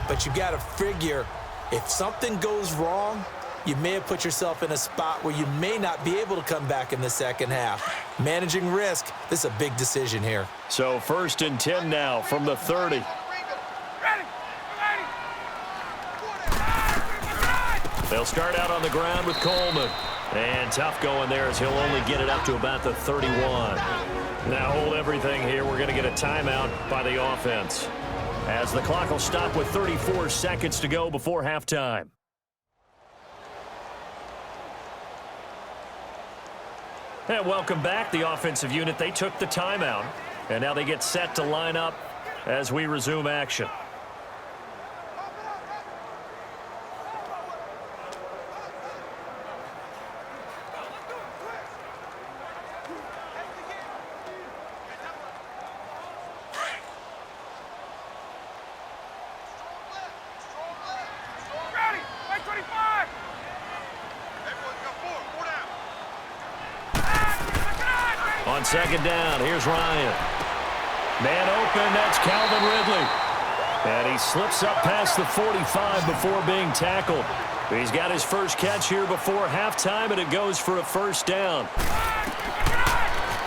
But you've got to figure if something goes wrong, you may have put yourself in a spot where you may not be able to come back in the second half. Managing risk, this is a big decision here. So 1st and 10 now from the 30. They'll start out on the ground with Coleman. And tough going there as he'll only get it up to about the 31. Now hold everything here. We're going to get a timeout by the offense, as the clock will stop with 34 seconds to go before halftime. And welcome back. The offensive unit, they took the timeout. And now they get set to line up as we resume action. On second down, here's Ryan. Man open, that's Calvin Ridley. And he slips up past the 45 before being tackled. He's got his first catch here before halftime, and it goes for a first down.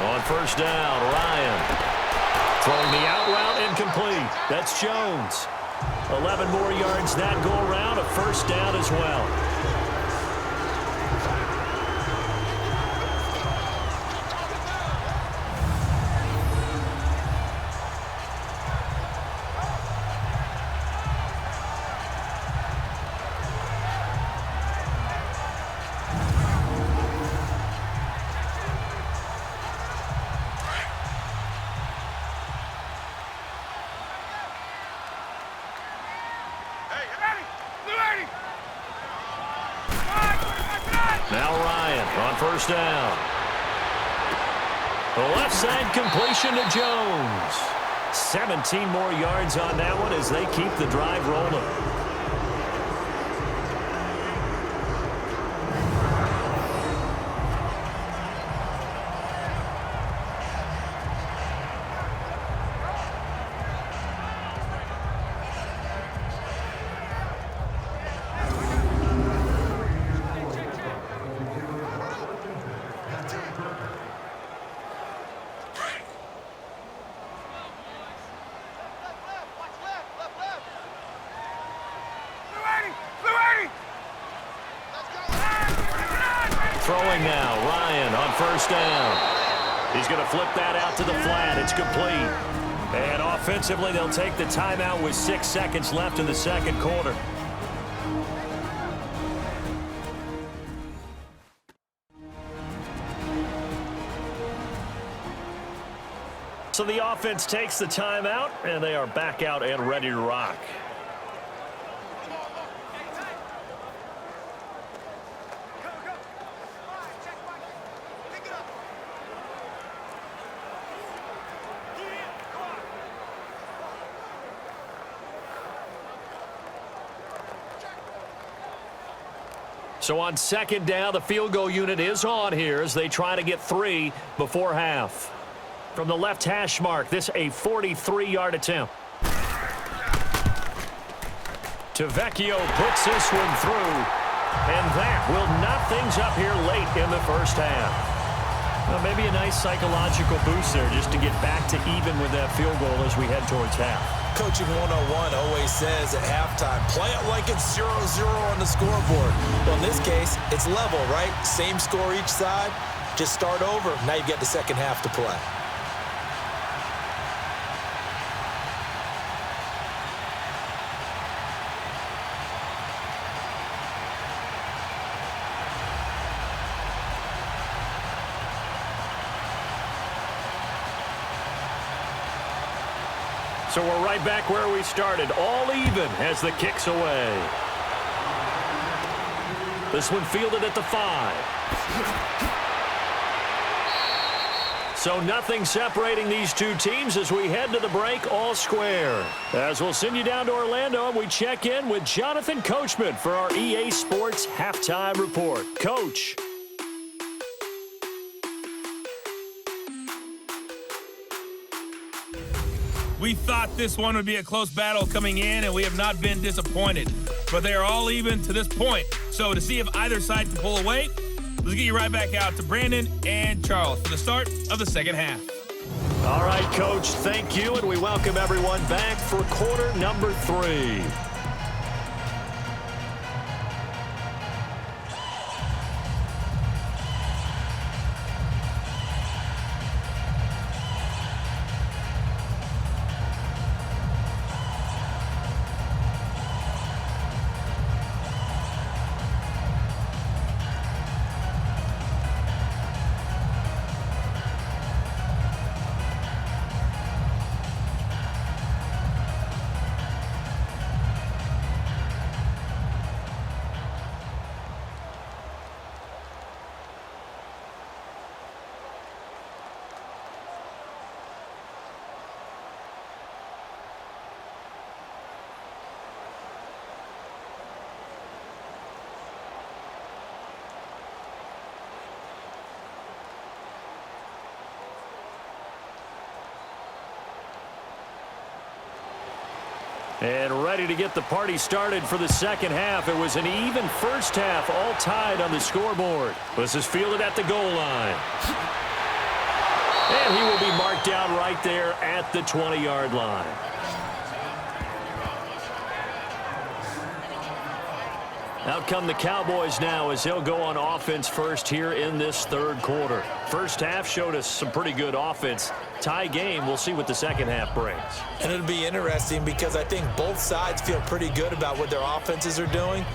On first down, Ryan. Throwing the out route incomplete. That's Jones. 11 more yards that go around, a first down as well. Now Ryan on first down. The left side completion to Jones. 17 more yards on that one as they keep the drive rolling. Throwing now, Ryan on first down. He's going to flip that out to the flat. It's complete. And offensively, they'll take the timeout with 6 seconds left in the second quarter. So the offense takes the timeout, and they are back out and ready to rock. So on second down, the field goal unit is on here as they try to get 3 before half. From the left hash mark, this a 43-yard attempt. Tavecchio puts this one through, and that will knock things up here late in the first half. Well, maybe a nice psychological boost there just to get back to even with that field goal as we head towards half. Coaching 101 always says at halftime, play it like it's 0-0 on the scoreboard. Well, in this case, it's level, right? Same score each side. Just start over. Now you get the second half to play. So we're right back where we started, all even as the kick's away. This one fielded at the 5. So nothing separating these two teams as we head to the break, all square. As we'll send you down to Orlando, and we check in with Jonathan Coachman for our EA Sports Halftime Report. Coach. We thought this one would be a close battle coming in, and we have not been disappointed. But they are all even to this point. So to see if either side can pull away, let's get you right back out to Brandon and Charles for the start of the second half. All right, Coach, thank you, and we welcome everyone back for quarter number 3. And ready to get the party started for the second half. It was an even first half, all tied on the scoreboard. This is fielded at the goal line. And he will be marked down right there at the 20-yard line. Out come the Cowboys now as they'll go on offense first here in this third quarter. First half showed us some pretty good offense. Tie game, we'll see what the second half brings. And it'll be interesting because I think both sides feel pretty good about what their offenses are doing.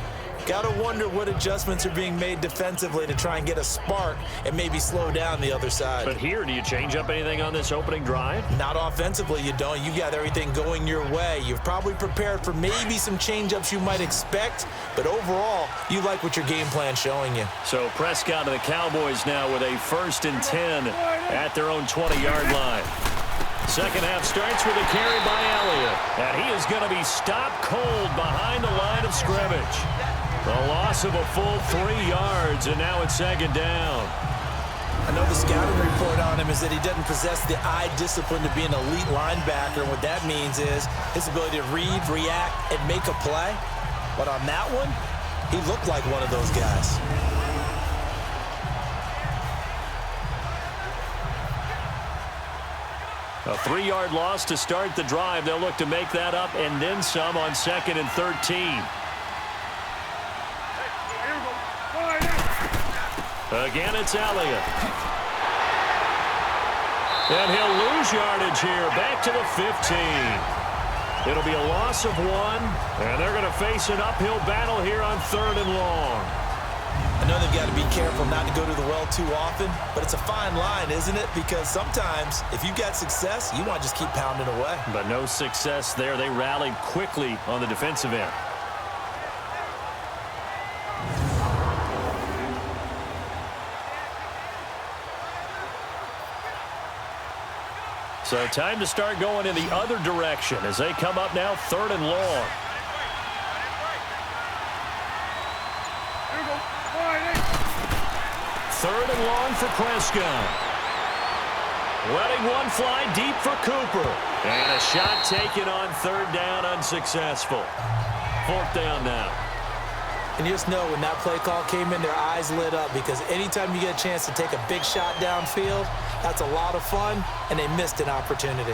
Got to wonder what adjustments are being made defensively to try and get a spark and maybe slow down the other side. But here, do you change up anything on this opening drive? Not offensively, you don't. You got everything going your way. You've probably prepared for maybe some change-ups you might expect, but overall, you like what your game plan's showing you. So Prescott and the Cowboys now with a 1st and 10 at their own 20-yard line. Second half starts with a carry by Elliott, and he is going to be stopped cold behind the line of scrimmage. The loss of a full 3 yards, and now it's second down. I know the scouting report on him is that he doesn't possess the eye discipline to be an elite linebacker. And what that means is his ability to read, react, and make a play. But on that one, he looked like one of those guys. A 3-yard loss to start the drive. They'll look to make that up and then some on 2nd and 13. Again, it's Elliott. And he'll lose yardage here, back to the 15. It'll be a loss of 1, and they're going to face an uphill battle here on 3rd and long. I know they've got to be careful not to go to the well too often, but it's a fine line, isn't it? Because sometimes, if you've got success, you want to just keep pounding away. But no success there. They rallied quickly on the defensive end. So time to start going in the other direction as they come up now 3rd and long. Third and long for Prescott. Letting one fly deep for Cooper. And a shot taken on 3rd down, unsuccessful. 4th down now. And you just know when that play call came in, their eyes lit up because anytime you get a chance to take a big shot downfield, that's a lot of fun, and they missed an opportunity.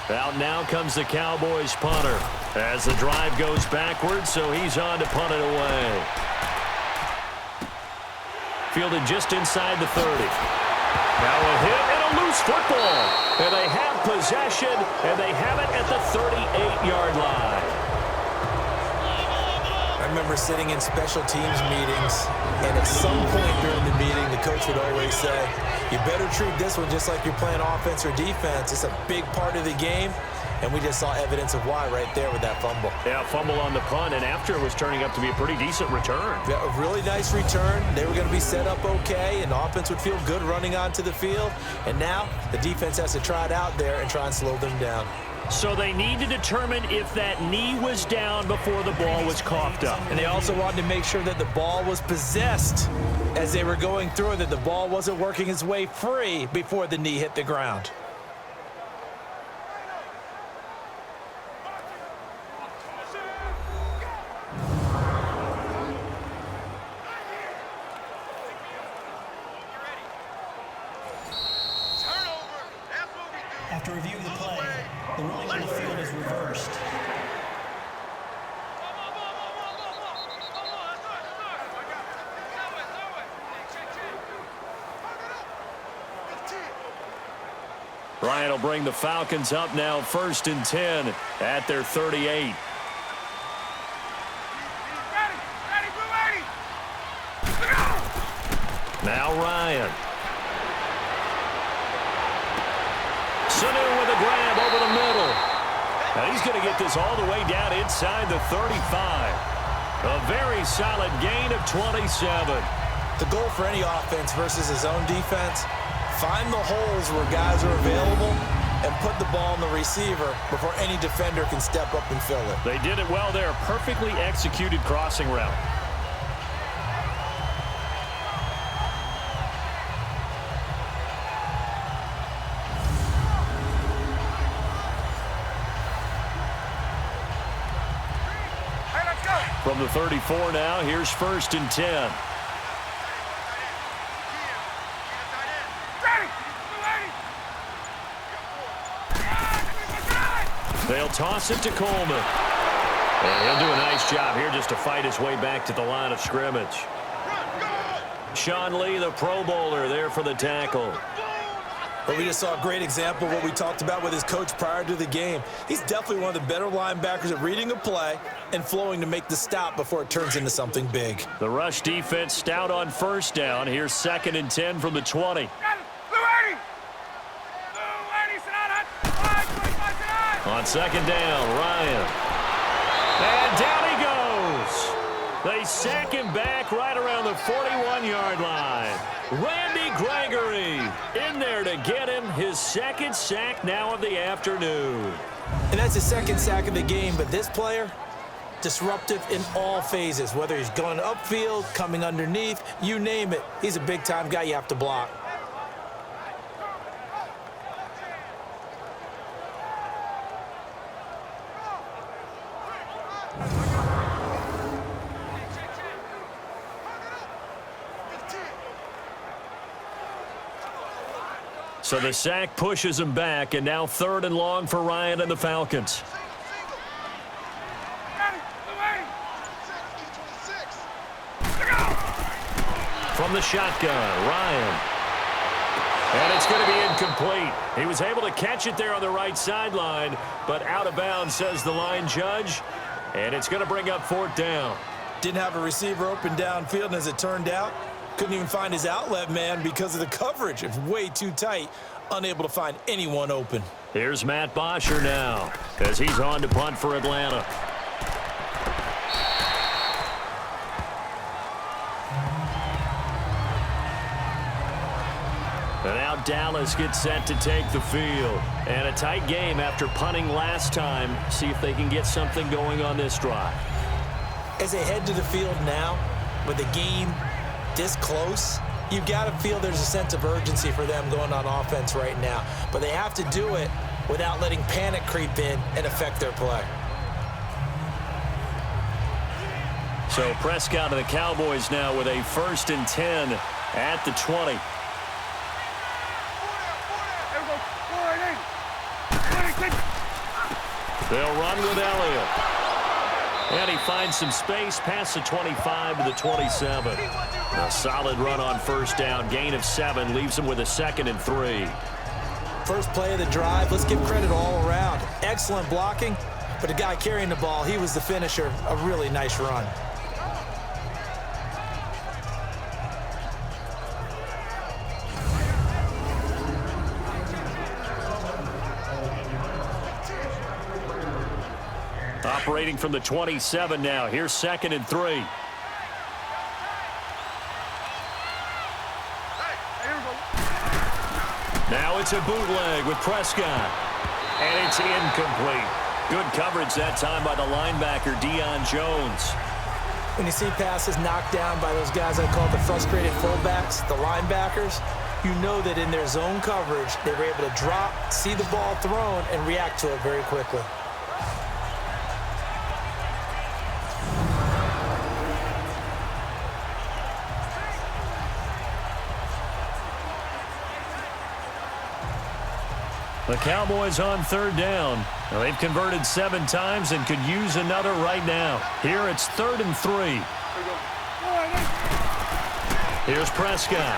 Out now comes the Cowboys punter as the drive goes backwards, so he's on to punt it away. Fielded just inside the 30. Now a hit and a loose football. And they have possession, and they have it at the 38-yard line. I remember sitting in special teams meetings, and at some point during the meeting, the coach would always say, you better treat this one just like you're playing offense or defense. It's a big part of the game, and we just saw evidence of why right there with that fumble. Yeah, fumble on the punt, and after it was turning up to be a pretty decent return. Yeah, a really nice return. They were going to be set up okay, and the offense would feel good running onto the field. And now the defense has to try it out there and try and slow them down. So they need to determine if that knee was down before the ball was coughed up. And they also wanted to make sure that the ball was possessed as they were going through it, that the ball wasn't working its way free before the knee hit the ground. After reviewing the play, the ruling on the field is reversed. Bryant will bring the Falcons up now 1st and 10 at their 38. Now Ryan. Sanu with a grab over the middle. And he's going to get this all the way down inside the 35. A very solid gain of 27. The goal for any offense versus his own defense, find the holes where guys are available and put the ball on the receiver before any defender can step up and fill it. They did it well there. Perfectly executed crossing route. From the 34 now, here's 1st and 10. They'll toss it to Coleman. And he'll do a nice job here just to fight his way back to the line of scrimmage. Sean Lee, the Pro Bowler, there for the tackle. But we just saw a great example of what we talked about with his coach prior to the game. He's definitely one of the better linebackers at reading a play and flowing to make the stop before it turns into something big. The rush defense stout on 1st down. Here's 2nd and 10 from the 20. On 2nd down, Ryan. And down he goes. They sack him back right around the 41-yard line. Randy Gregory in there to get him his 2nd sack now of the afternoon. And that's his 2nd sack of the game, but this player, disruptive in all phases, whether he's going upfield, coming underneath, you name it. He's a big-time guy you have to block. So the sack pushes him back, and now 3rd and long for Ryan and the Falcons. From the shotgun, Ryan. And it's going to be incomplete. He was able to catch it there on the right sideline, but out of bounds, says the line judge. And it's going to bring up 4th down. Didn't have a receiver open downfield, and as it turned out, couldn't even find his outlet man because of the coverage. It's way too tight, unable to find anyone open. Here's Matt Bosher now as he's on to punt for Atlanta. And now Dallas gets set to take the field. And a tight game after punting last time. See if they can get something going on this drive. As they head to the field now, with the game this close, you've got to feel there's a sense of urgency for them going on offense right now. But they have to do it without letting panic creep in and affect their play. So Prescott of the Cowboys now with a 1st and 10 at the 20. They'll run with Elliott. And he finds some space past the 25 to the 27. A solid run on 1st down. Gain of 7 leaves him with a 2nd and 3. First play of the drive, let's give credit all around. Excellent blocking, but the guy carrying the ball, he was the finisher. A really nice run. Operating from the 27 now. Here's 2nd and 3. Now it's a bootleg with Prescott. And it's incomplete. Good coverage that time by the linebacker, Deion Jones. When you see passes knocked down by those guys I call the frustrated fullbacks, the linebackers, you know that in their zone coverage, they were able to drop, see the ball thrown, and react to it very quickly. The Cowboys on 3rd down. Now, they've converted 7 times and could use another right now. Here it's 3rd and 3. Here's Prescott.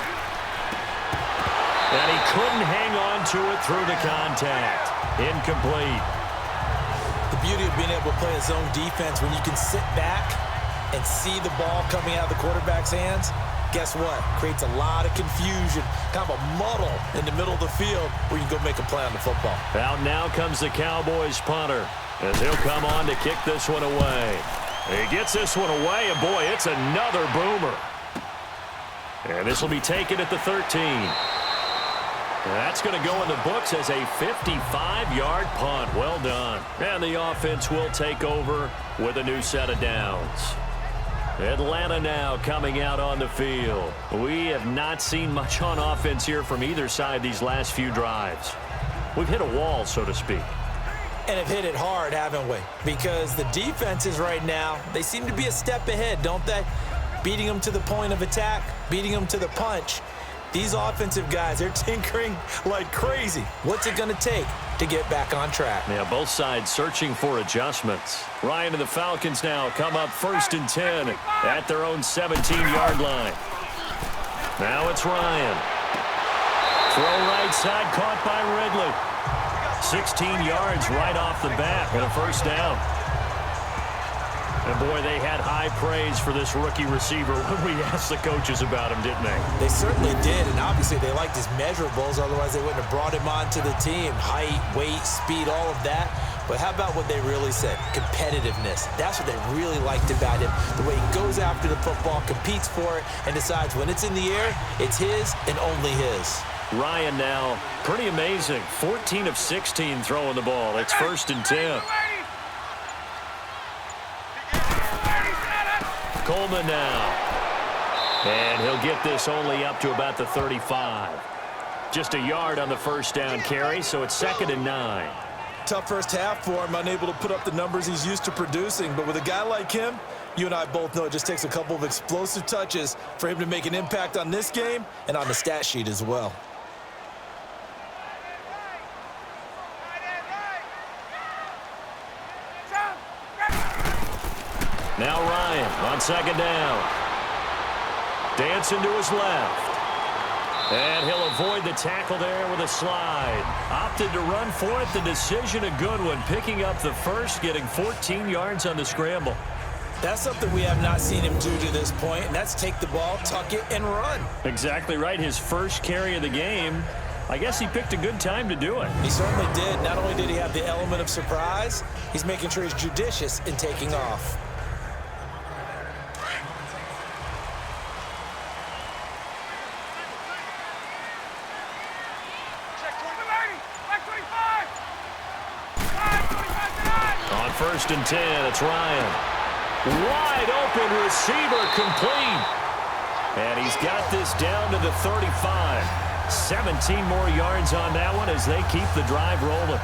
And he couldn't hang on to it through the contact. Incomplete. The beauty of being able to play a zone defense when you can sit back and see the ball coming out of the quarterback's hands, guess what? Creates a lot of confusion, kind of a muddle in the middle of the field where you can go make a play on the football. Out now comes the Cowboys punter as he'll come on to kick this one away. He gets this one away, and boy, it's another boomer. And this will be taken at the 13. That's going to go in the books as a 55-yard punt. Well done. And the offense will take over with a new set of downs. Atlanta now coming out on the field. We have not seen much on offense here from either side these last few drives. We've hit a wall, so to speak. And have hit it hard, haven't we? Because the defenses right now, they seem to be a step ahead, don't they? Beating them to the point of attack, beating them to the punch. These offensive guys, they're tinkering like crazy. What's it going to take to get back on track? Yeah, both sides searching for adjustments. Ryan and the Falcons now come up 1st and 10 at their own 17-yard line. Now it's Ryan. Throw right side, caught by Ridley. 16 yards right off the bat and a 1st down. And, boy, they had high praise for this rookie receiver when we asked the coaches about him, didn't they? They certainly did, and obviously they liked his measurables. Otherwise, they wouldn't have brought him onto the team. Height, weight, speed, all of that. But how about what they really said? Competitiveness. That's what they really liked about him. The way he goes after the football, competes for it, and decides when it's in the air, it's his and only his. Ryan now, pretty amazing. 14 of 16 throwing the ball. It's 1st and 10. Coleman now. And he'll get this only up to about the 35. Just a yard on the 1st down carry, so it's 2nd and 9. Tough first half for him, unable to put up the numbers he's used to producing. But with a guy like him, you and I both know it just takes a couple of explosive touches for him to make an impact on this game and on the stat sheet as well. Now Ryan on 2nd down. Dancing to his left. And he'll avoid the tackle there with a slide. Opted to run for it. The decision a good one. Picking up the first, getting 14 yards on the scramble. That's something we have not seen him do to this point, and that's take the ball, tuck it, and run. Exactly right. His first carry of the game. I guess he picked a good time to do it. He certainly did. Not only did he have the element of surprise, he's making sure he's judicious in taking off. On 1st and 10, it's Ryan. Wide open receiver, complete. And he's got this down to the 35. 17 more yards on that one as they keep the drive rolling.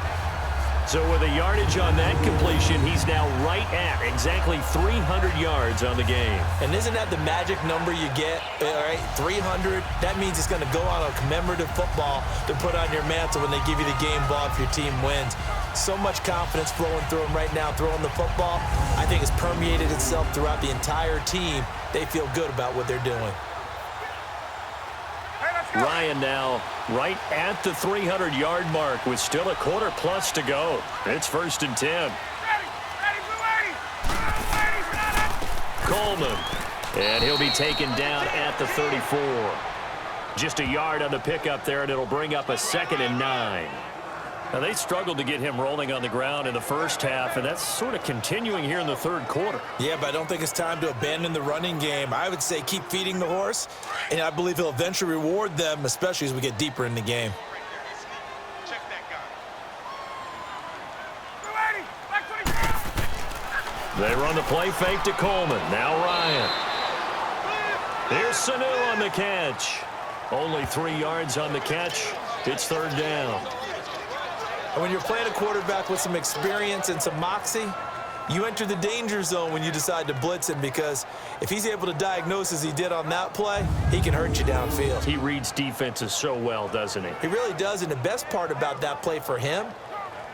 So with a yardage on that completion, he's now right at exactly 300 yards on the game. And isn't that the magic number you get? All right, 300. That means it's going to go on a commemorative football to put on your mantle when they give you the game ball if your team wins. So much confidence flowing through him right now, throwing the football. I think it's permeated itself throughout the entire team. They feel good about what they're doing. Ryan now right at the 300-yard mark with still a quarter plus to go. It's 1st and 10. Coleman. And he'll be taken down at the 34. Just a yard on the pickup there, and it'll bring up a 2nd and 9. Now, they struggled to get him rolling on the ground in the first half, and that's sort of continuing here in the third quarter. Yeah, but I don't think it's time to abandon the running game. I would say keep feeding the horse, and I believe he'll eventually reward them, especially as we get deeper in the game. Check that guy. They run the play fake to Coleman. Now Ryan. Here's Sanu on the catch. Only 3 yards on the catch. It's 3rd down. And when you're playing a quarterback with some experience and some moxie, you enter the danger zone when you decide to blitz him, because if he's able to diagnose as he did on that play, he can hurt you downfield. He reads defenses so well, doesn't he? He really does, and the best part about that play for him,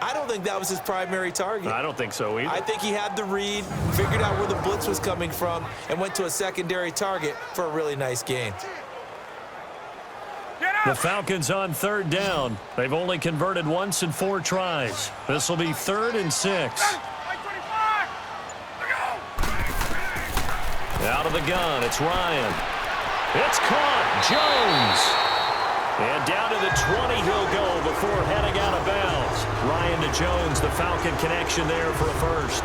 I don't think that was his primary target. I don't think so either. I think he had the read, figured out where the blitz was coming from, and went to a secondary target for a really nice gain. The Falcons on 3rd down. They've only converted once in 4 tries. This will be 3rd and 6. Out of the gun, it's Ryan. It's caught. Jones. And down to the 20 he'll go before heading out of bounds. Ryan to Jones, the Falcon connection there for a first.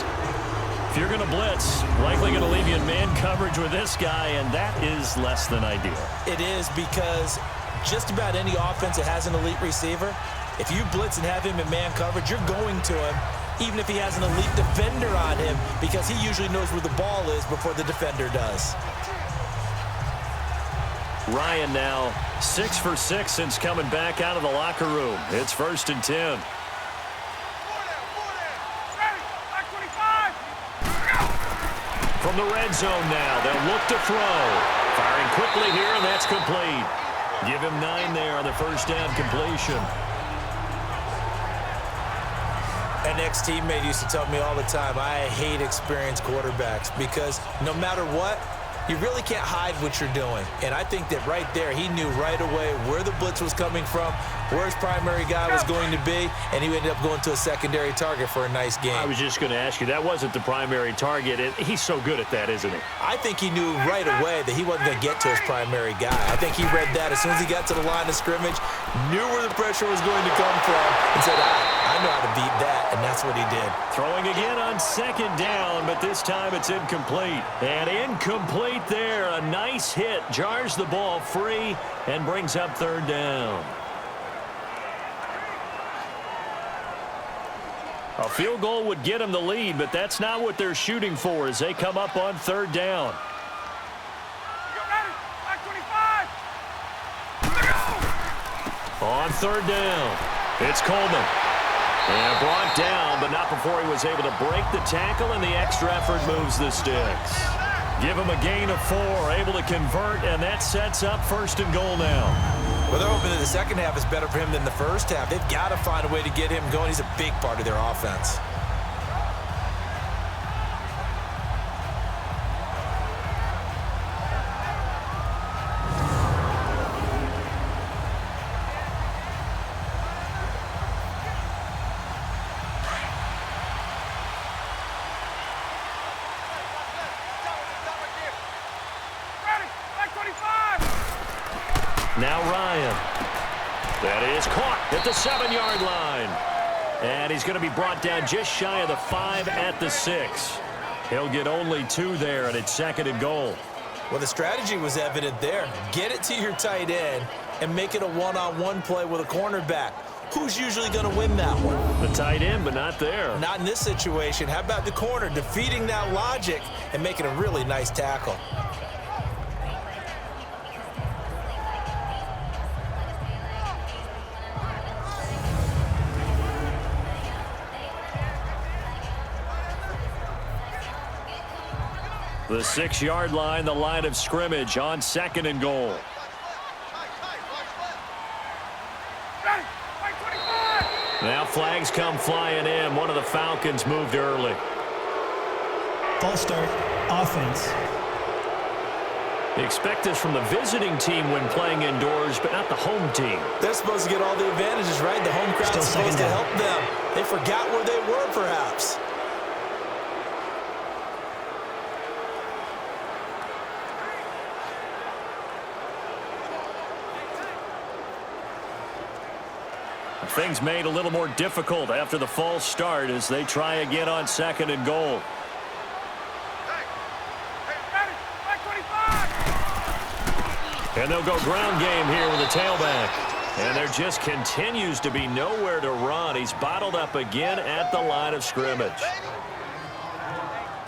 If you're going to blitz, likely going to leave you in man coverage with this guy, and that is less than ideal. It is, because just about any offense that has an elite receiver, if you blitz and have him in man coverage, you're going to him, even if he has an elite defender on him, because he usually knows where the ball is before the defender does. Ryan now 6 for 6 since coming back out of the locker room. It's 1st and 10. From the red zone now, they'll look to throw. Firing quickly here, and that's complete. Give him 9 there on the first down completion. An ex-teammate used to tell me all the time, I hate experienced quarterbacks, because no matter what, you really can't hide what you're doing. And I think that right there, he knew right away where the blitz was coming from, where his primary guy was going to be, and he ended up going to a secondary target for a nice game. I was just going to ask you, that wasn't the primary target. He's so good at that, isn't he? I think he knew right away that he wasn't going to get to his primary guy. I think he read that as soon as he got to the line of scrimmage, knew where the pressure was going to come from, and said, I know how to beat that, and that's what he did. Throwing again on 2nd down, but this time it's incomplete. And incomplete there. A nice hit. Jars the ball free and brings up 3rd down. A field goal would get them the lead, but that's not what they're shooting for as they come up on 3rd down. On 3rd down, it's Coleman. And brought down, but not before he was able to break the tackle, and the extra effort moves the sticks. Give him a gain of 4, able to convert, and that sets up 1st and goal now. Well, they're hoping that the second half is better for him than the first half. They've got to find a way to get him going. He's a big part of their offense. Now Ryan. That is caught at the 7-yard line. And he's going to be brought down just shy of the 5 at the 6. He'll get only 2 there, and it's 2nd and goal. Well, the strategy was evident there. Get it to your tight end and make it a one-on-one play with a cornerback. Who's usually going to win that one? The tight end, but not there. Not in this situation. How about the corner defeating that logic and making a really nice tackle? The 6-yard line, the line of scrimmage on 2nd and goal. Now flags come flying in. One of the Falcons moved early. False start, offense. You expect this from the visiting team when playing indoors, but not the home team. They're supposed to get all the advantages, right? The home crowd's supposed to help them. They forgot where they were, perhaps. Things made a little more difficult after the false start as they try again on 2nd and goal. And they'll go ground game here with a tailback. And there just continues to be nowhere to run. He's bottled up again at the line of scrimmage.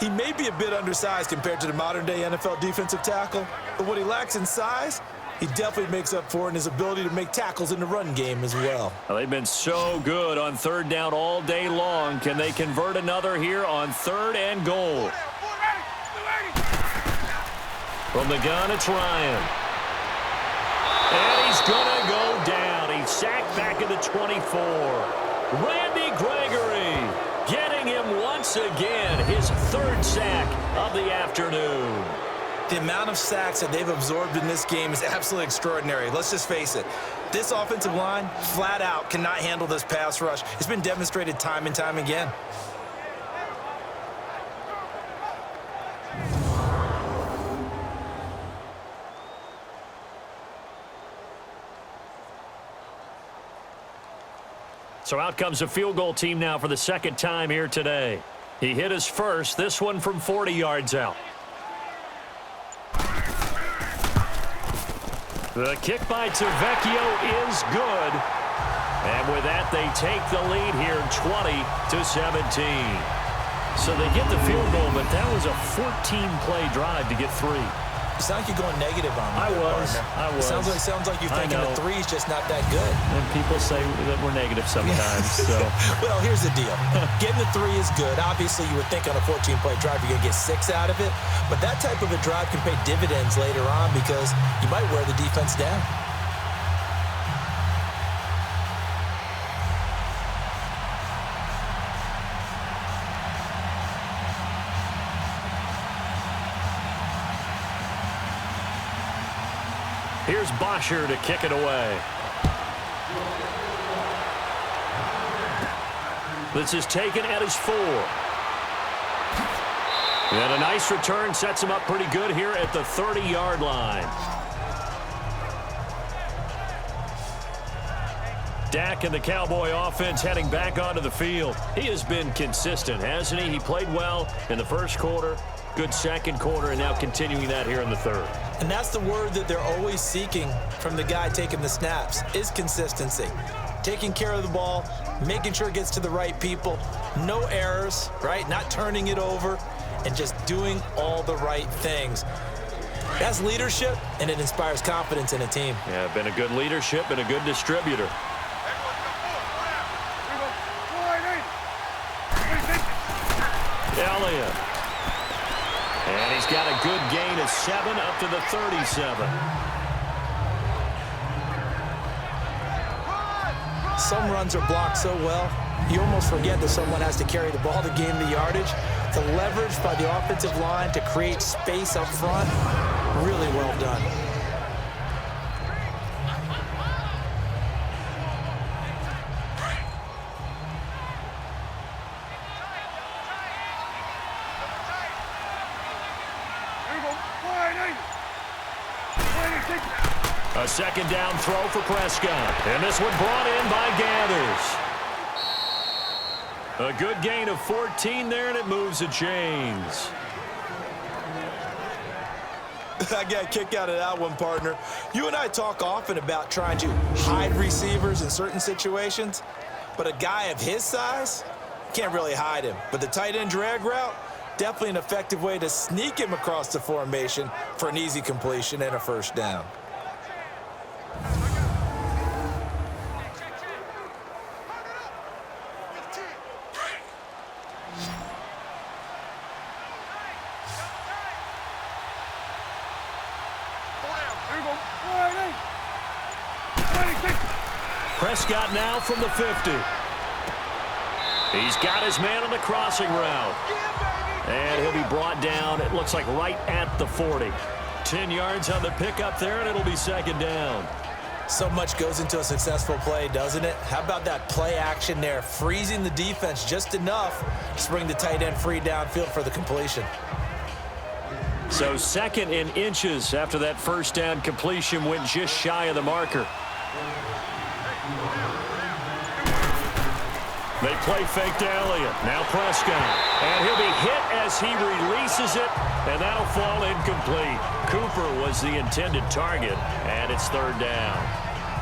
He may be a bit undersized compared to the modern-day NFL defensive tackle, but what he lacks in size, he definitely makes up for in his ability to make tackles in the run game as well. Well, they've been so good on 3rd down all day long. Can they convert another here on 3rd and goal? From the gun, it's Ryan. And he's going to go down. He's sacked back at the 24. Randy Gregory getting him once again, his 3rd sack of the afternoon. The amount of sacks that they've absorbed in this game is absolutely extraordinary. Let's just face it. This offensive line, flat out, cannot handle this pass rush. It's been demonstrated time and time again. So out comes a field goal team now for the 2nd time here today. He hit his first, this one from 40 yards out. The kick by Tavecchio is good. And with that, they take the lead here 20-17. So they get the field goal, but that was a 14-play drive to get 3. You sound like you're going negative on me. I was. It sounds like you're thinking the 3's just not that good. And people say that we're negative sometimes. So. Well, here's the deal. Getting the 3 is good. Obviously, you would think on a 14-play drive you're going to get 6 out of it. But that type of a drive can pay dividends later on because you might wear the defense down. Here's Bosher to kick it away. This is taken at his 4. And a nice return sets him up pretty good here at the 30-yard line. Dak and the Cowboy offense heading back onto the field. He has been consistent, hasn't he? He played well in the 1st quarter, good 2nd quarter, and now continuing that here in the 3rd. And that's the word that they're always seeking from the guy taking the snaps, is consistency. Taking care of the ball, making sure it gets to the right people, no errors, right? Not turning it over, and just doing all the right things. That's leadership, and it inspires confidence in a team. Yeah, been a good leadership and a good distributor. Elliott. And he's got a good gain of 7 up to the 37. Some runs are blocked so well, you almost forget that someone has to carry the ball to gain the yardage. The leverage by the offensive line to create space up front, really well done. A A second down throw for Prescott. And this one brought in by Gathers. A good gain of 14 there, and it moves the chains. I got a kick out of that one, partner. You and I talk often about trying to hide receivers in certain situations, but a guy of his size can't really hide him. But the tight end drag route, definitely an effective way to sneak him across the formation for an easy completion and a first down. Prescott now from the 50. He's got his man on the crossing route. And he'll be brought down, it looks like right at the 40. 10 yards on the pickup there, and it'll be second down. So much goes into a successful play, doesn't it? How about that play action there, freezing the defense just enough to bring the tight end free downfield for the completion. So second in inches after that first down completion went just shy of the marker. They play fake to Elliott. Now Prescott. And he'll be hit as he releases it, and that'll fall incomplete. Cooper was the intended target, and it's third down.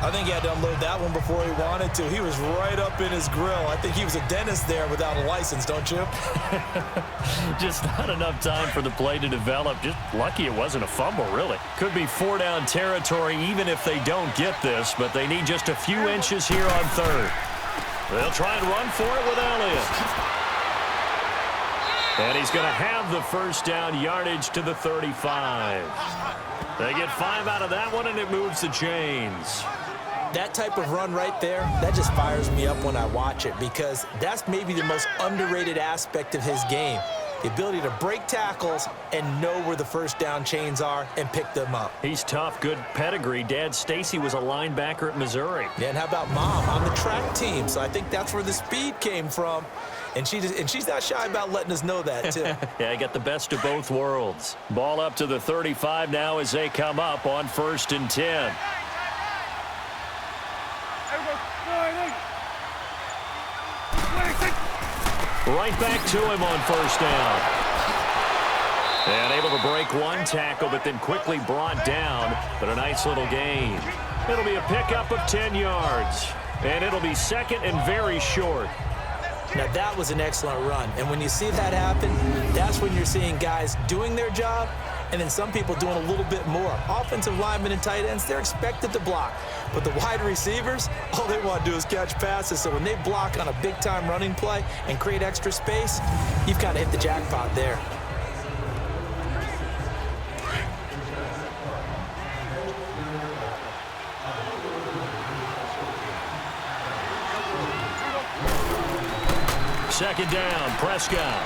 I think he had to unload that one before he wanted to. He was right up in his grill. I think he was a dentist there without a license, don't you? Just not enough time for the play to develop. Just lucky it wasn't a fumble, really. Could be four-down territory even if they don't get this, but they need just a few inches here on third. They'll try and run for it with Elliott. And he's going to have the first down yardage to the 35. They get 5 out of that one, and it moves the chains. That type of run right there, that just fires me up when I watch it because that's maybe the most underrated aspect of his game. The ability to break tackles and know where the first down chains are and pick them up. He's tough, good pedigree. Dad Stacy was a linebacker at Missouri. Yeah, and how about Mom on the track team? So I think that's where the speed came from. And she's not shy about letting us know that, too. Yeah, I got the best of both worlds. Ball up to the 35 now as they come up on 1st and 10. Right back to him on first down. And able to break one tackle, but then quickly brought down. But a nice little gain. It'll be a pickup of 10 yards. And it'll be second and very short. Now, that was an excellent run. And when you see that happen, that's when you're seeing guys doing their job and then some people doing a little bit more. Offensive linemen and tight ends, they're expected to block. But the wide receivers, all they want to do is catch passes. So when they block on a big-time running play and create extra space, you've kind of hit the jackpot there. Second down, Prescott.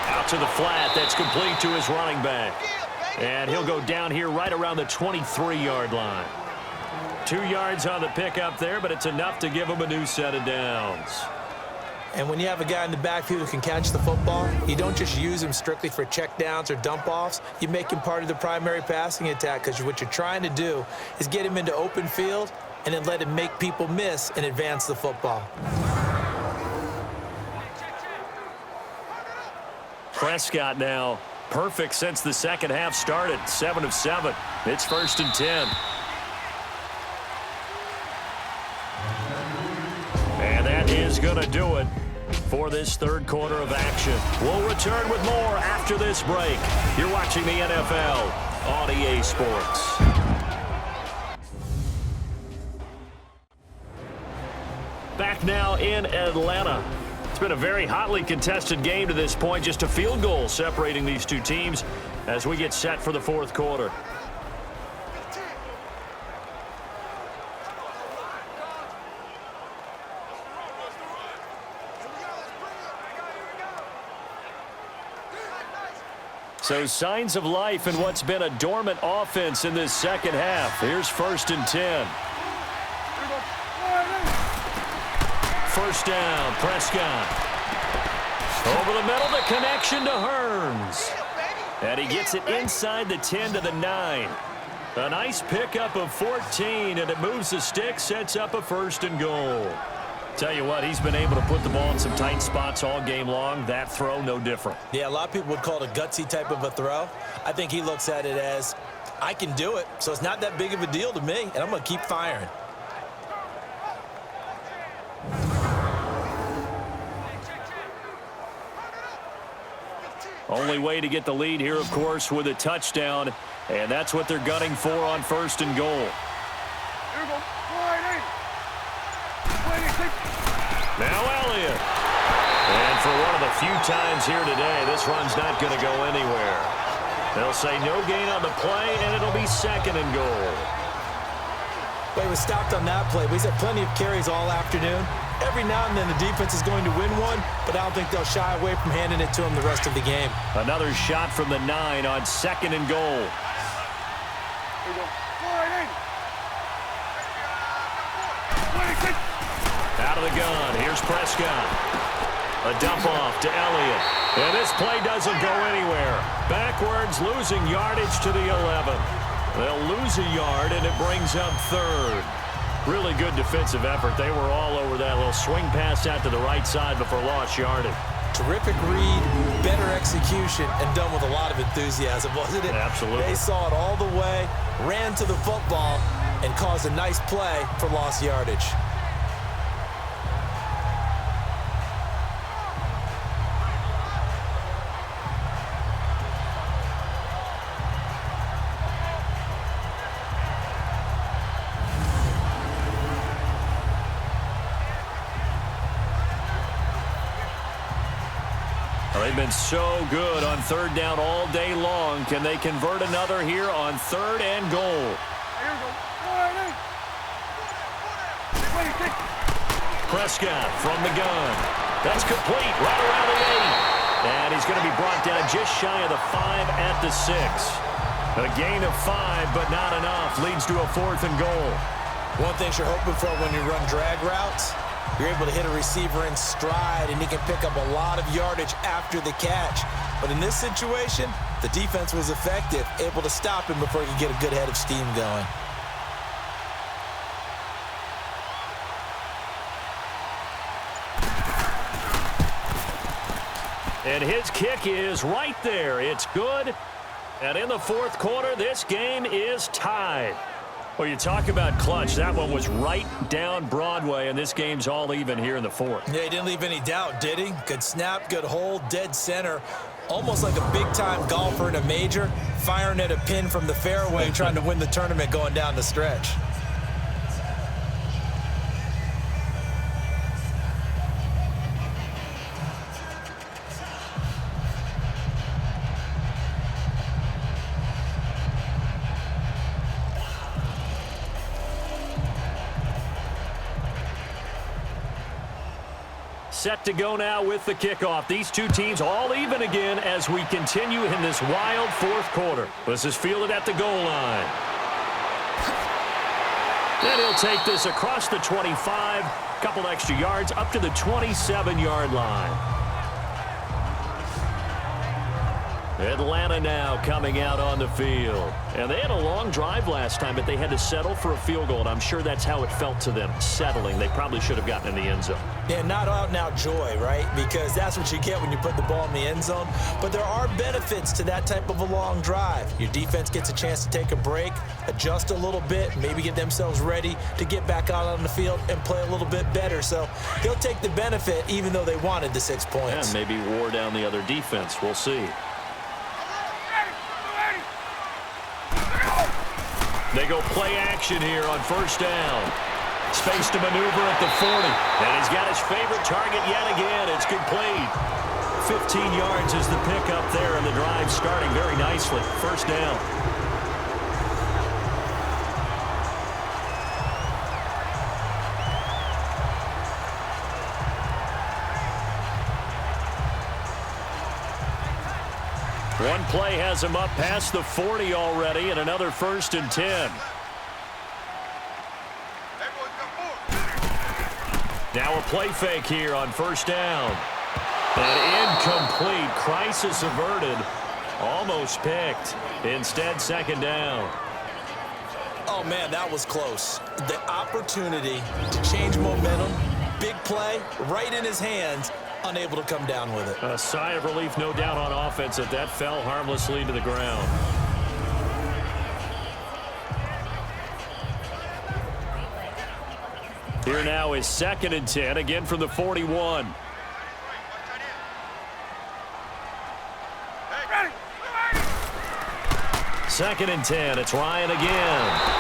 Out to the flat, that's complete to his running back. And he'll go down here right around the 23-yard line. 2 yards on the pickup there, but it's enough to give him a new set of downs. And when you have a guy in the backfield who can catch the football, you don't just use him strictly for checkdowns or dump-offs. You make him part of the primary passing attack because what you're trying to do is get him into open field and then let him make people miss and advance the football. Prescott now perfect since the second half started. 7 of 7. It's 1st and 10. And that is going to do it for this third quarter of action. We'll return with more after this break. You're watching the NFL on EA Sports. Back now in Atlanta. It's been a very hotly contested game to this point. Just a field goal separating these two teams as we get set for the fourth quarter. So signs of life in what's been a dormant offense in this second half. Here's 1st and 10. First down, Prescott. Over the middle, the connection to Hearns. And he gets it inside the 10 to the 9. A nice pickup of 14, and it moves the stick, sets up a 1st and goal. Tell you what, he's been able to put the ball in some tight spots all game long. That throw, no different. Yeah, a lot of people would call it a gutsy type of a throw. I think he looks at it as, I can do it, so it's not that big of a deal to me, and I'm going to keep firing. Only way to get the lead here, of course, with a touchdown, and that's what they're gunning for on 1st and goal. Now Elliott. And for one of the few times here today, this run's not going to go anywhere. They'll say no gain on the play, and it'll be 2nd and goal. But he was stopped on that play. He's had plenty of carries all afternoon. Every now and then the defense is going to win one, but I don't think they'll shy away from handing it to him the rest of the game. Another shot from the 9 on 2nd and goal. Out of the gun. Here's Prescott. A dump off to Elliott. And this play doesn't go anywhere. Backwards, losing yardage to the 11. They'll lose a yard, and it brings up 3rd. Really good defensive effort. They were all over that little swing pass out to the right side before lost yardage. Terrific read, better execution, and done with a lot of enthusiasm, wasn't it? Absolutely. They saw it all the way, ran to the football, and caused a nice play for lost yardage. They've been so good on 3rd down all day long. Can they convert another here on 3rd and goal? Prescott from the gun. That's complete right around the 8. And he's going to be brought down just shy of the 5 at the 6. A gain of 5, but not enough. Leads to a 4th and goal. One thing you're hoping for when you run drag routes, you're able to hit a receiver in stride, and he can pick up a lot of yardage after the catch. But in this situation, the defense was effective, able to stop him before he could get a good head of steam going. And his kick is right there. It's good. And in the 4th quarter, this game is tied. Well, you talk about clutch. That one was right down Broadway, and this game's all even here in the 4th. Yeah, he didn't leave any doubt, did he? Good snap, good hold, dead center. Almost like a big-time golfer in a major, firing at a pin from the fairway, trying to win the tournament going down the stretch. Set to go now with the kickoff. These two teams all even again as we continue in this wild 4th quarter. This is fielded at the goal line. Then he'll take this across the 25, couple extra yards up to the 27-yard line. Atlanta now coming out on the field. And they had a long drive last time, but they had to settle for a field goal, and I'm sure that's how it felt to them, settling. They probably should have gotten in the end zone. Yeah, not out-and-out joy, right? Because that's what you get when you put the ball in the end zone. But there are benefits to that type of a long drive. Your defense gets a chance to take a break, adjust a little bit, maybe get themselves ready to get back out on the field and play a little bit better. So he'll take the benefit even though they wanted the 6 points. And maybe wore down the other defense. We'll see. They go play action here on 1st down. Space to maneuver at the 40. And he's got his favorite target yet again. It's complete. 15 yards is the pickup there, and the drive starting very nicely. 1st down. One play has him up past the 40 already, and another 1st and 10. Now a play fake here on 1st down. And incomplete. Crisis averted. Almost picked. Instead, 2nd down. Oh, man, that was close. The opportunity to change momentum, big play, right in his hands, unable to come down with it. A sigh of relief, no doubt, on offense that fell harmlessly to the ground. Here now is 2nd and 10, again from the 41. Second and 10. It's Ryan again.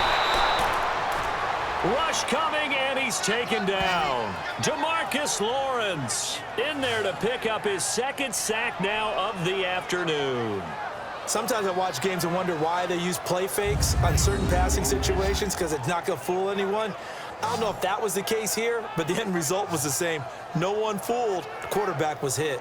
Rush coming, and he's taken down. Demarcus Lawrence in there to pick up his 2nd sack now of the afternoon. Sometimes I watch games and wonder why they use play fakes on certain passing situations, because it's not going to fool anyone. I don't know if that was the case here, but the end result was the same. No one fooled. The quarterback was hit.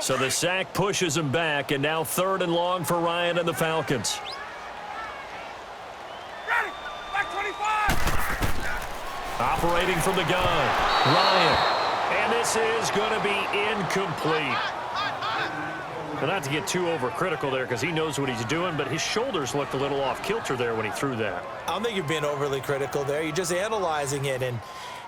So the sack pushes him back, and now 3rd and long for Ryan and the Falcons. Operating from the gun, Ryan. And this is going to be incomplete. Well, not to get too overcritical there, because he knows what he's doing, but his shoulders looked a little off kilter there when he threw that. I don't think you're being overly critical there. You're just analyzing it, and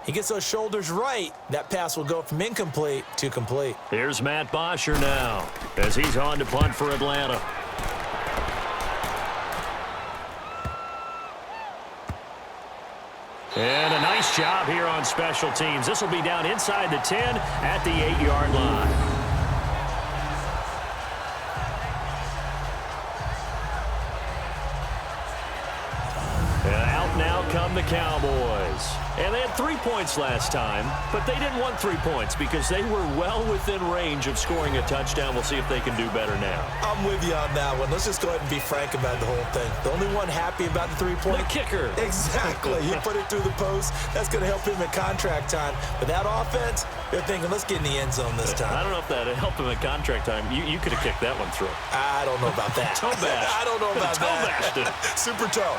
he gets those shoulders right. That pass will go from incomplete to complete. Here's Matt Bosher now as he's on to punt for Atlanta. And a nice job here on special teams. This will be down inside the 10 at the 8-yard line. And out now come the Cowboys. And they had 3 points last time, but they didn't want 3 points because they were well within range of scoring a touchdown. We'll see if they can do better now. I'm with you on that one. Let's just go ahead and be frank about the whole thing. The only one happy about the 3-point. The kicker. Exactly. He put it through the post. That's going to help him in contract time. But that offense, they're thinking, let's get in the end zone this time. I don't know if that helped him in contract time. You could have kicked that one through. I don't know about that. Toe bash. I don't know about toe that. Bashed it. Super toe.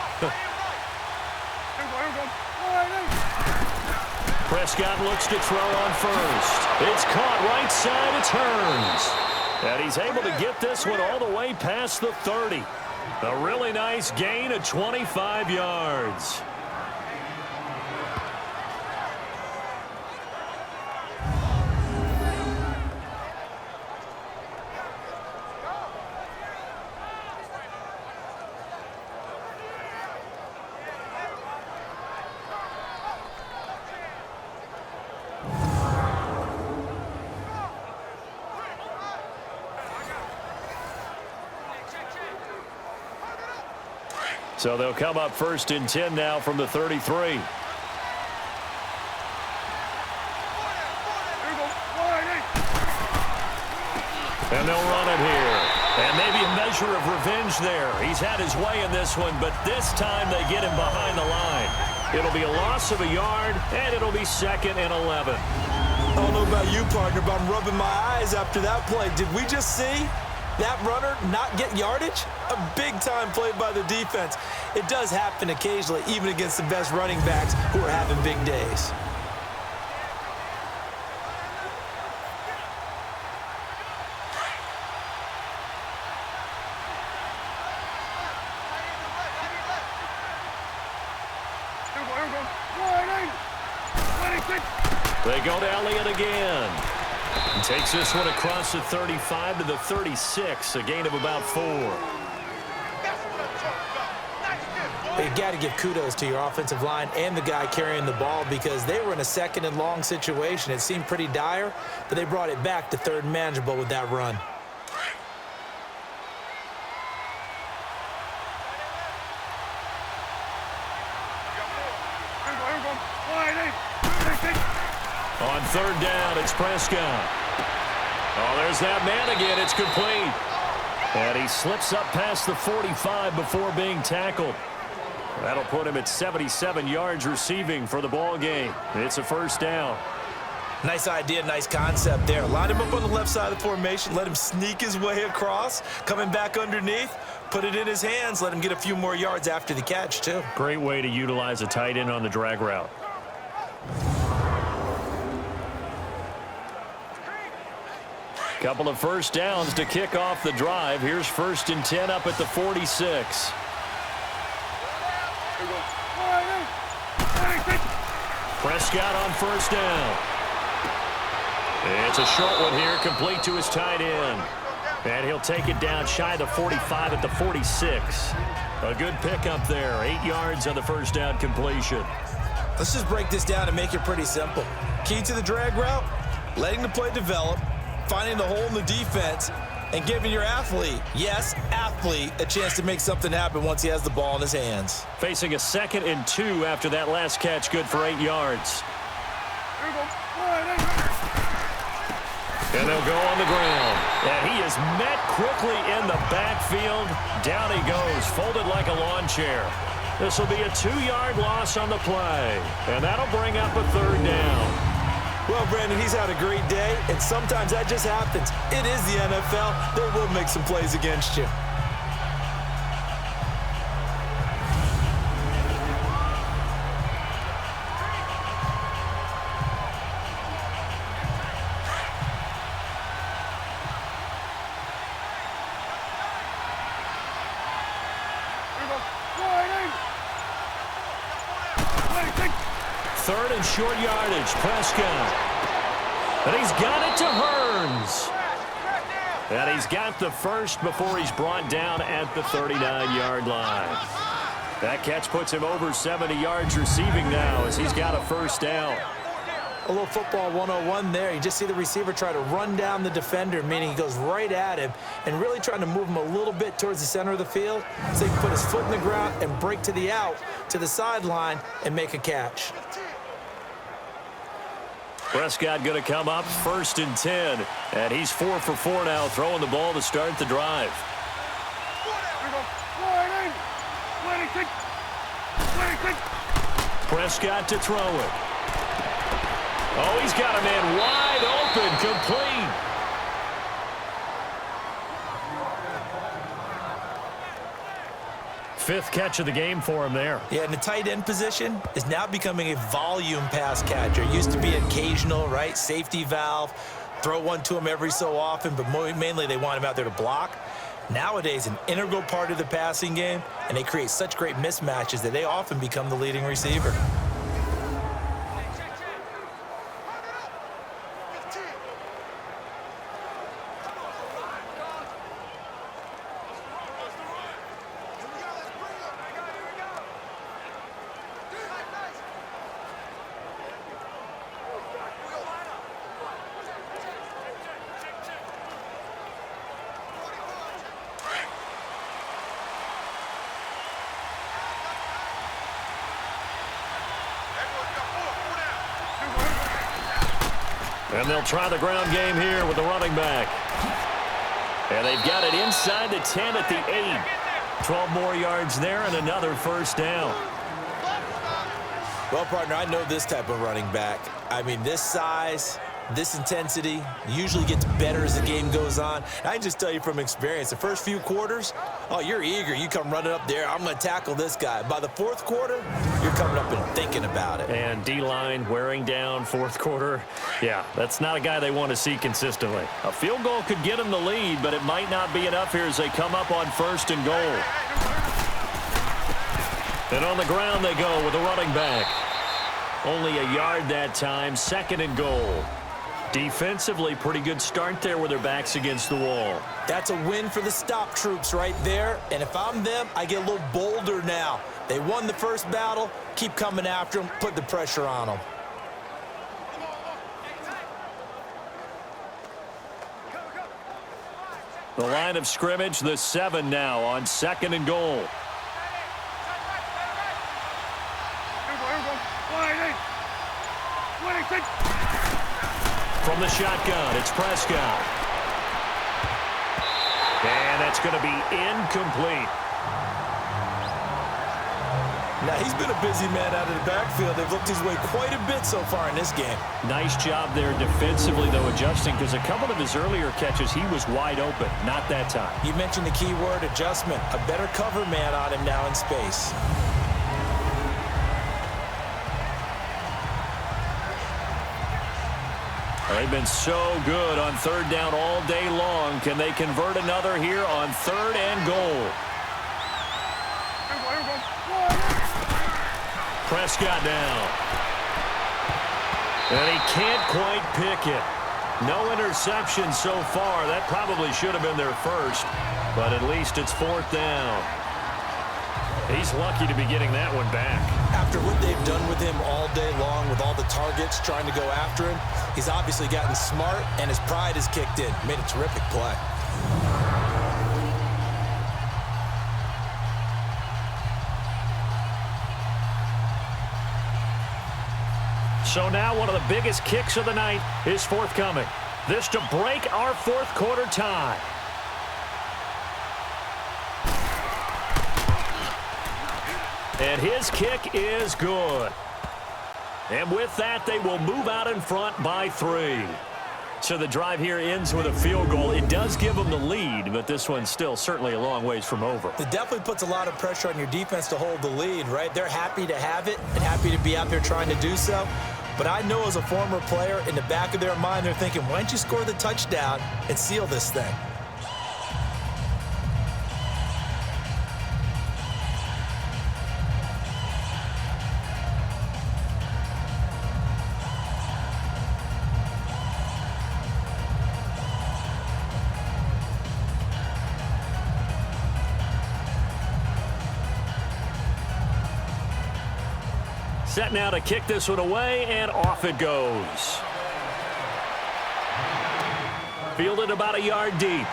Prescott looks to throw on first. It's caught right side. It turns. And he's able to get this one all the way past the 30. A really nice gain of 25 yards. So they'll come up 1st and 10 now from the 33. And they'll run it here. And maybe a measure of revenge there. He's had his way in this one, but this time they get him behind the line. It'll be a loss of a yard, and it'll be 2nd and 11. I don't know about you, partner, but I'm rubbing my eyes after that play. Did we just see that runner not get yardage? A big-time play by the defense. It does happen occasionally, even against the best running backs who are having big days. They go to Elliott again. And takes this one across the 35 to the 36, a gain of about 4. You got to give kudos to your offensive line and the guy carrying the ball, because they were in a 2nd and long situation. It seemed pretty dire, but they brought it back to 3rd and manageable with that run. On 3rd down, it's Prescott. Oh, there's that man again. It's complete. And he slips up past the 45 before being tackled. That'll put him at 77 yards receiving for the ball game. It's a 1st down. Nice idea, nice concept there. Line him up on the left side of the formation, let him sneak his way across, coming back underneath, put it in his hands, let him get a few more yards after the catch, too. Great way to utilize a tight end on the drag route. Couple of first downs to kick off the drive. Here's 1st and 10 up at the 46. Prescott on 1st down. It's a short one here, complete to his tight end. And he'll take it down shy of the 45 at the 46. A good pickup there. 8 yards on the 1st down completion. Let's just break this down and make it pretty simple. Key to the drag route, letting the play develop, finding the hole in the defense, and giving your athlete, yes, athlete, a chance to make something happen once he has the ball in his hands. Facing a 2nd and 2 after that last catch, good for 8 yards. And they'll go on the ground. And he is met quickly in the backfield. Down he goes, folded like a lawn chair. This will be a 2-yard loss on the play. And that'll bring up a 3rd down. Well, Brandon, he's had a great day, and sometimes that just happens. It is the NFL. They will make some plays against you. Third and short yardage, Prescott. And he's got it to Hearns. And he's got the first before he's brought down at the 39-yard line. That catch puts him over 70 yards receiving now as he's got a 1st down. A little football 101 there. You just see the receiver try to run down the defender, meaning he goes right at him and really trying to move him a little bit towards the center of the field so he can put his foot in the ground and break to the out, to the sideline, and make a catch. Prescott going to come up 1st and 10. And he's 4 for 4 now, throwing the ball to start the drive. Prescott to throw it. Oh, he's got a man wide open, complete. Fifth catch of the game for him there. Yeah, and the tight end position is now becoming a volume pass catcher. It used to be occasional, right? Safety valve, throw one to him every so often, but mainly they want him out there to block. Nowadays, an integral part of the passing game, and they create such great mismatches that they often become the leading receiver. And they'll try the ground game here with the running back. And they've got it inside the 10 at the 8. 12 more yards there and another 1st down. Well, partner, I know this type of running back. I mean, this size, this intensity usually gets better as the game goes on. I can just tell you from experience, the first few quarters, oh, you're eager. You come running up there, I'm going to tackle this guy. By the 4th quarter, you're coming up and thinking about it. And D-line wearing down 4th quarter. Yeah, that's not a guy they want to see consistently. A field goal could get them the lead, but it might not be enough here as they come up on 1st and goal. And on the ground they go with a running back. Only a yard that time, 2nd and goal. Defensively, pretty good start there with their backs against the wall. That's a win for the stop troops right there. And if I'm them, I get a little bolder now. They won the first battle. Keep coming after them. Put the pressure on them. The line of scrimmage, the 7 now on 2nd and goal. From the shotgun, it's Prescott. And that's going to be incomplete. Now, he's been a busy man out of the backfield. They've looked his way quite a bit so far in this game. Nice job there defensively, though, adjusting, because a couple of his earlier catches, he was wide open. Not that time. You mentioned the key word, adjustment. A better cover man on him now in space. They've been so good on third down all day long. Can they convert another here on third and goal? Prescott down. And he can't quite pick it. No interception so far. That probably should have been their first, but at least it's fourth down. He's lucky to be getting that one back. After what they've done with him all day long, with all the targets trying to go after him, he's obviously gotten smart, and his pride has kicked in. Made a terrific play. So now one of the biggest kicks of the night is forthcoming. This to break our fourth quarter tie. And his kick is good. And with that, they will move out in front by 3. So the drive here ends with a field goal. It does give them the lead, but this one's still certainly a long ways from over. It definitely puts a lot of pressure on your defense to hold the lead, right? They're happy to have it and happy to be out there trying to do so. But I know as a former player, in the back of their mind, they're thinking, why don't you score the touchdown and seal this thing? Set now to kick this one away, and off it goes. Fielded about a yard deep.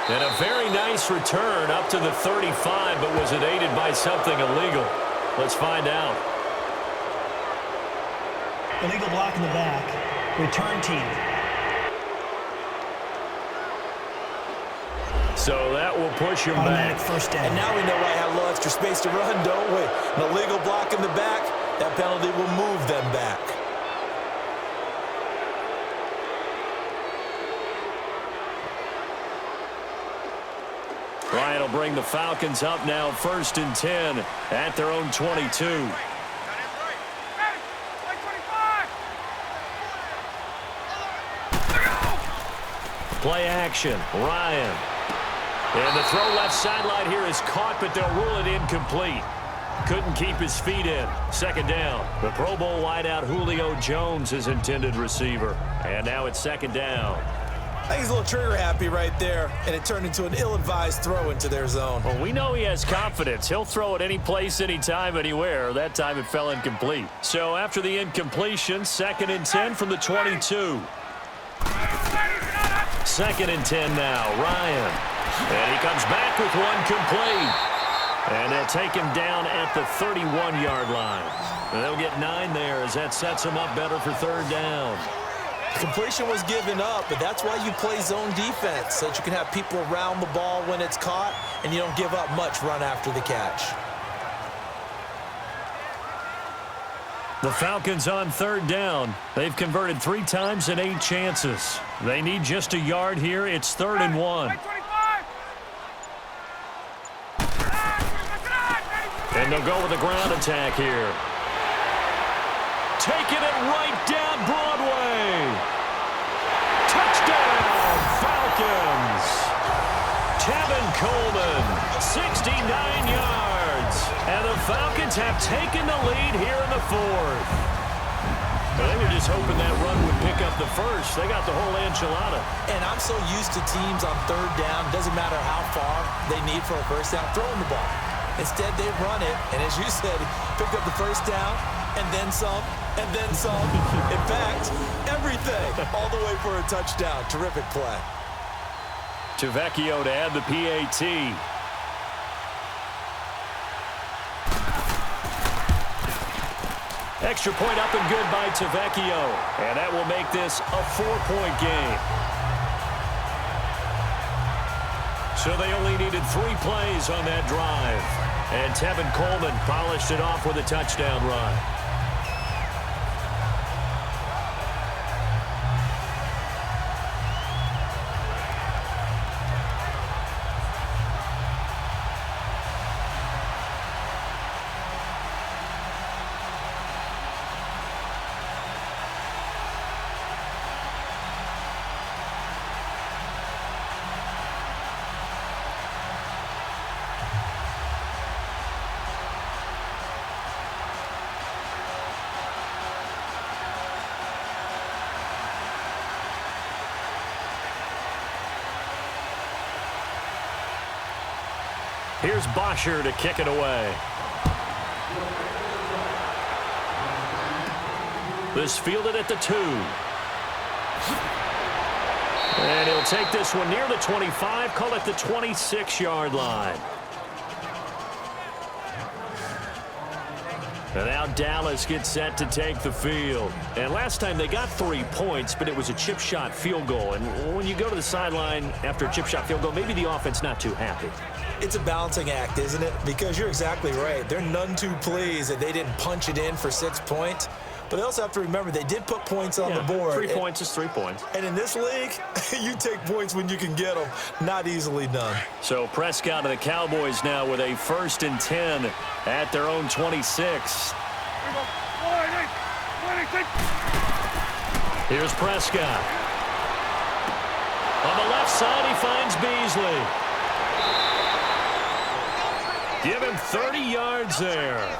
And a very nice return up to the 35, but was it aided by something illegal? Let's find out. Illegal block in the back. Return team. So that will push him back. First down. And now we know why I have a little extra space to run, don't we? An illegal block in the back, that penalty will move them back. Ryan will bring the Falcons up now, 1st and 10 at their own 22. Play action, Ryan. And the throw left sideline here is caught, but they'll rule it incomplete. Couldn't keep his feet in. 2nd down. The Pro Bowl wideout Julio Jones is intended receiver. And now it's 2nd down. I think he's a little trigger happy right there, and it turned into an ill-advised throw into their zone. Well, we know he has confidence. He'll throw it any place, anytime, anywhere. That time it fell incomplete. So after the incompletion, 2nd and 10 from the 22. 2nd and 10 now, Ryan. And he comes back with one complete. And they'll take him down at the 31-yard line. And they'll get 9 there as that sets him up better for 3rd down. Completion was given up, but that's why you play zone defense, so that you can have people around the ball when it's caught, and you don't give up much run after the catch. The Falcons on 3rd down. They've converted 3 times in 8 chances. They need just a yard here. It's 3rd and 1. And they'll go with a ground attack here. Taking it right down Broadway. Touchdown, Falcons. Tevin Coleman, 69 yards. And the Falcons have taken the lead here in the 4th. They were just hoping that run would pick up the first. They got the whole enchilada. And I'm so used to teams on 3rd down, doesn't matter how far they need for a first down, throwing the ball. Instead, they run it, and as you said, picked up the first down, and then some, and then some. In fact, everything, all the way for a touchdown. Terrific play. Tavecchio to add the PAT. Extra point up and good by Tavecchio. And that will make this a 4-point game. So they only needed 3 plays on that drive. And Tevin Coleman polished it off with a touchdown run. Here's Bosher to kick it away. This fielded at the 2. And he'll take this one near the 25, call it the 26-yard line. And now Dallas gets set to take the field. And last time they got 3 points, but it was a chip shot field goal. And when you go to the sideline after a chip shot field goal, maybe the offense not too happy. It's a balancing act, isn't it? Because you're exactly right. They're none too pleased that they didn't punch it in for 6 points. But they also have to remember they did put points on the board. 3 points is 3 points. And in this league, you take points when you can get them. Not easily done. So Prescott and the Cowboys now with a 1st and 10 at their own 26. Here's Prescott. On the left side, he finds Beasley. Give him 30 yards there.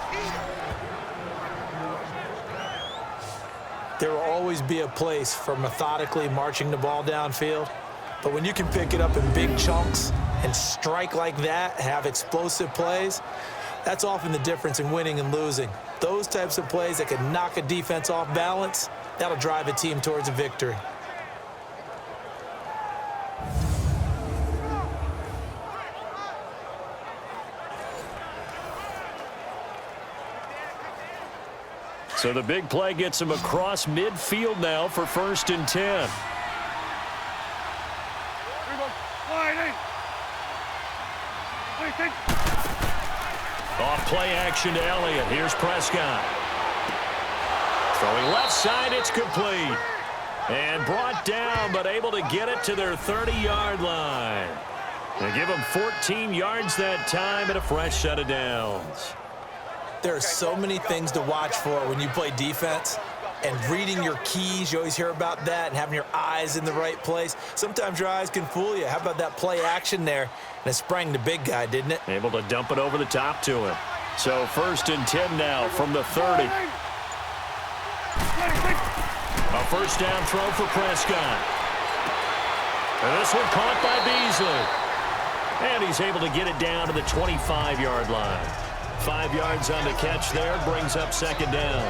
There will always be a place for methodically marching the ball downfield. But when you can pick it up in big chunks and strike like that, have explosive plays, that's often the difference in winning and losing. Those types of plays that can knock a defense off balance, that'll drive a team towards a victory. So the big play gets him across midfield now for 1st and 10. Off play action to Elliott. Here's Prescott. Throwing left side, it's complete. And brought down, but able to get it to their 30-yard line. They give them 14 yards that time and a fresh set of downs. There are so many things to watch for when you play defense. And reading your keys, you always hear about that, and having your eyes in the right place. Sometimes your eyes can fool you. How about that play action there? And it sprang the big guy, didn't it? Able to dump it over the top to him. So 1st and 10 now from the 30. A 1st down throw for Prescott. And this one caught by Beasley. And he's able to get it down to the 25-yard line. 5 yards on the catch there, brings up 2nd down.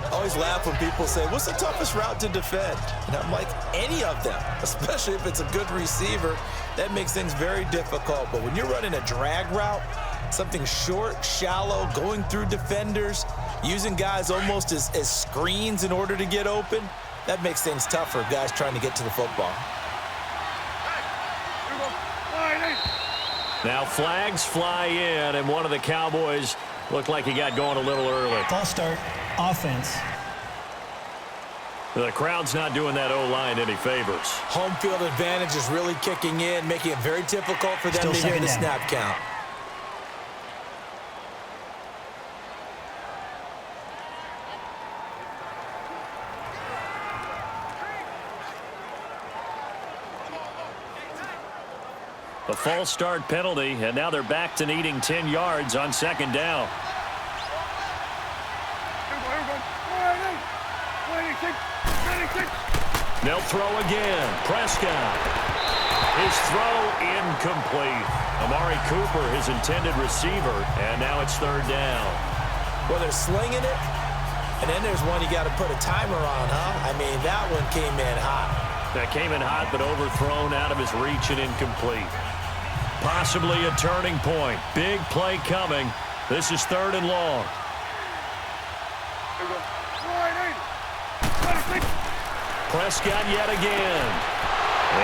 I always laugh when people say, what's the toughest route to defend? And I'm like, any of them, especially if it's a good receiver. That makes things very difficult. But when you're running a drag route, something short, shallow, going through defenders, using guys almost as screens in order to get open, that makes things tough for guys trying to get to the football. Now flags fly in, and one of the Cowboys looked like he got going a little early. False start, offense. The crowd's not doing that O-line any favors. Home field advantage is really kicking in, making it very difficult for them Still to hear the second down. snap count. A false start penalty, and now they're back to needing 10 yards on 2nd down. They'll throw again. Prescott. His throw incomplete. Amari Cooper, his intended receiver, and now it's 3rd down. Well, they're slinging it, and then there's one you got to put a timer on, huh? I mean, that one came in hot. That came in hot, but overthrown out of his reach and incomplete. Possibly a turning point. Big play coming. This is 3rd and long. Prescott yet again.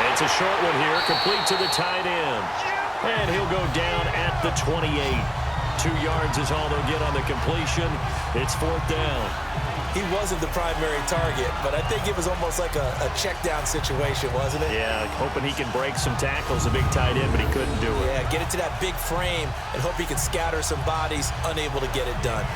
It's a short one here, complete to the tight end. And he'll go down at the 28. 2 yards is all they'll get on the completion. It's 4th down. He wasn't the primary target, but I think it was almost like a check down situation, wasn't it? Yeah, hoping he can break some tackles, a big tight end, but he couldn't do it. Yeah, get it to that big frame and hope he can scatter some bodies, unable to get it done.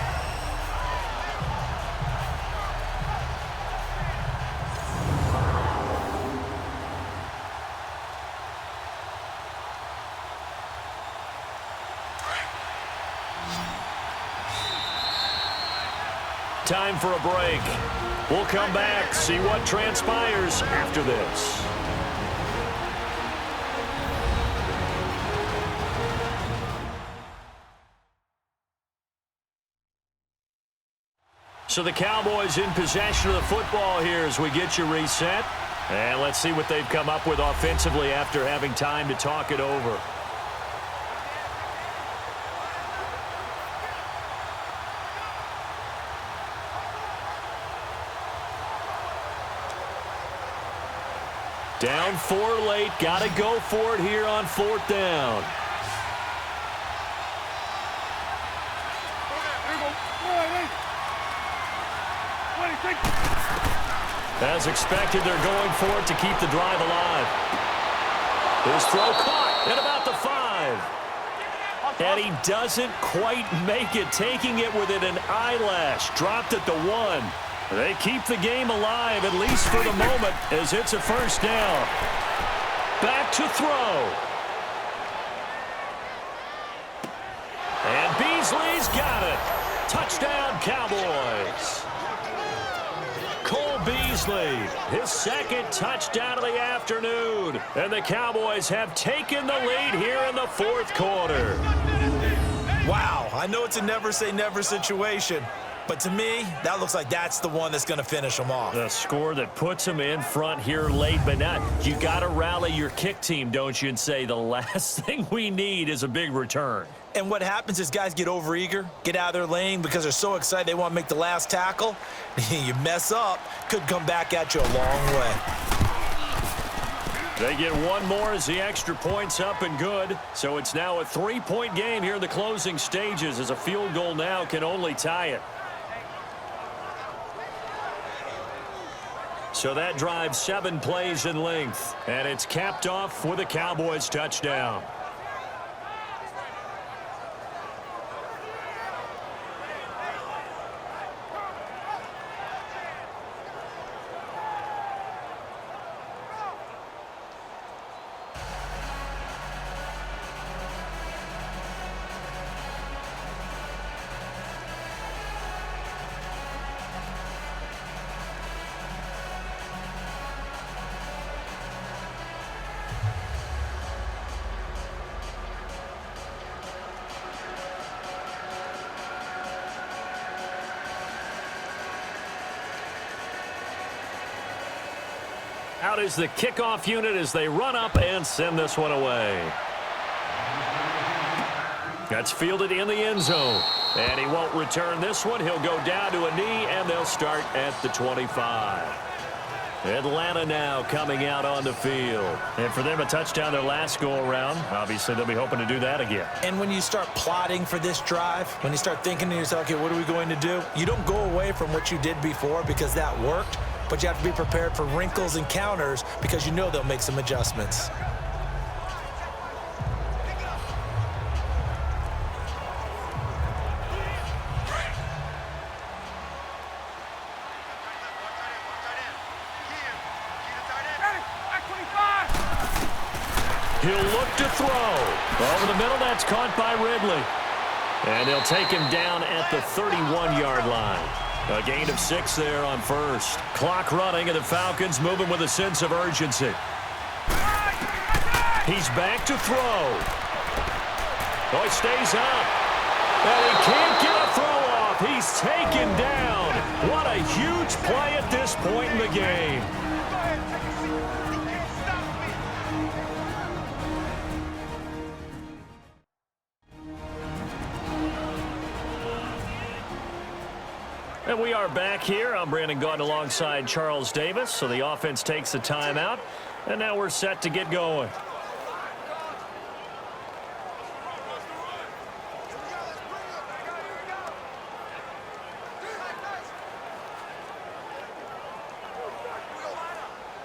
Time for a break. We'll come back, see what transpires after this. So the Cowboys in possession of the football here as we get you reset. And let's see what they've come up with offensively after having time to talk it over. Down 4 late. Got to go for it here on 4th down. As expected, they're going for it to keep the drive alive. His throw caught at about the 5. And he doesn't quite make it, taking it within an eyelash. Dropped at the 1. They keep the game alive, at least for the moment, as it's a 1st down. Back to throw. And Beasley's got it. Touchdown, Cowboys. Cole Beasley, his 2nd touchdown of the afternoon. And the Cowboys have taken the lead here in the 4th quarter. Wow, I know it's a never-say-never situation, but to me, that looks like that's the one that's going to finish them off. The score that puts them in front here late, but now you got to rally your kick team, don't you, and say the last thing we need is a big return. And what happens is guys get overeager, get out of their lane because they're so excited they want to make the last tackle. You mess up, could come back at you a long way. They get one more as the extra point's up and good. So it's now a 3-point game here in the closing stages, as a field goal now can only tie it. So that drives 7 plays in length, and it's capped off with a Cowboys touchdown. Out is the kickoff unit as they run up and send this one away. That's fielded in the end zone. And he won't return this one. He'll go down to a knee, and they'll start at the 25. Atlanta now coming out on the field. And for them, a touchdown their last go-around. Obviously, they'll be hoping to do that again. And when you start plotting for this drive, when you start thinking to yourself, okay, what are we going to do? You don't go away from what you did before because that worked. But you have to be prepared for wrinkles and counters because you know they'll make some adjustments. He'll look to throw. Over the middle, that's caught by Ridley. And they'll take him down at the 31-yard line. A gain of 6 there on first. Clock running, and the Falcons moving with a sense of urgency. He's back to throw. Oh, he stays up. And he can't get a throw off. He's taken down. What a huge play at this point in the game. And we are back here. I'm Brandon Gaunt alongside Charles Davis. So the offense takes the timeout, and now we're set to get going.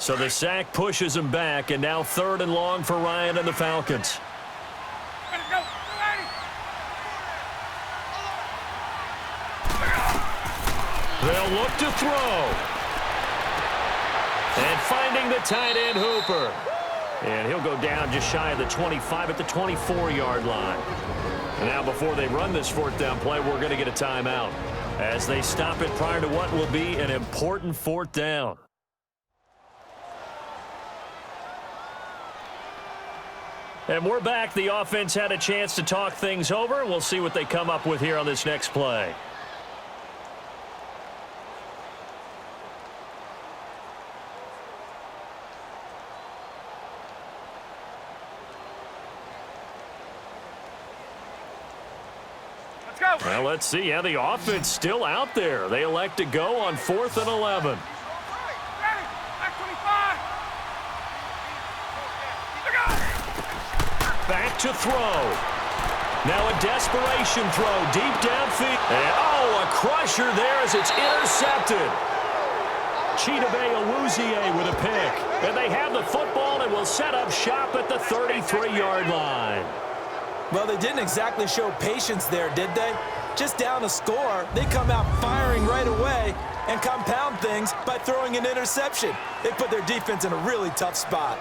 So the sack pushes him back, and now 3rd and long for Ryan and the Falcons. They'll look to throw. And finding the tight end, Hooper. And he'll go down just shy of the 25 at the 24-yard line. And now before they run this 4th down play, we're going to get a timeout as they stop it prior to what will be an important 4th down. And we're back. The offense had a chance to talk things over. We'll see what they come up with here on this next play. Well, let's see how the offense still out there. They elect to go on 4th and 11. Back to throw. Now a desperation throw deep downfield. And a crusher there as it's intercepted. Chidobe Awuzie with a pick. And they have the football and will set up shop at the 33-yard line. Well, they didn't exactly show patience there, did they? Just down a score, they come out firing right away and compound things by throwing an interception. They put their defense in a really tough spot.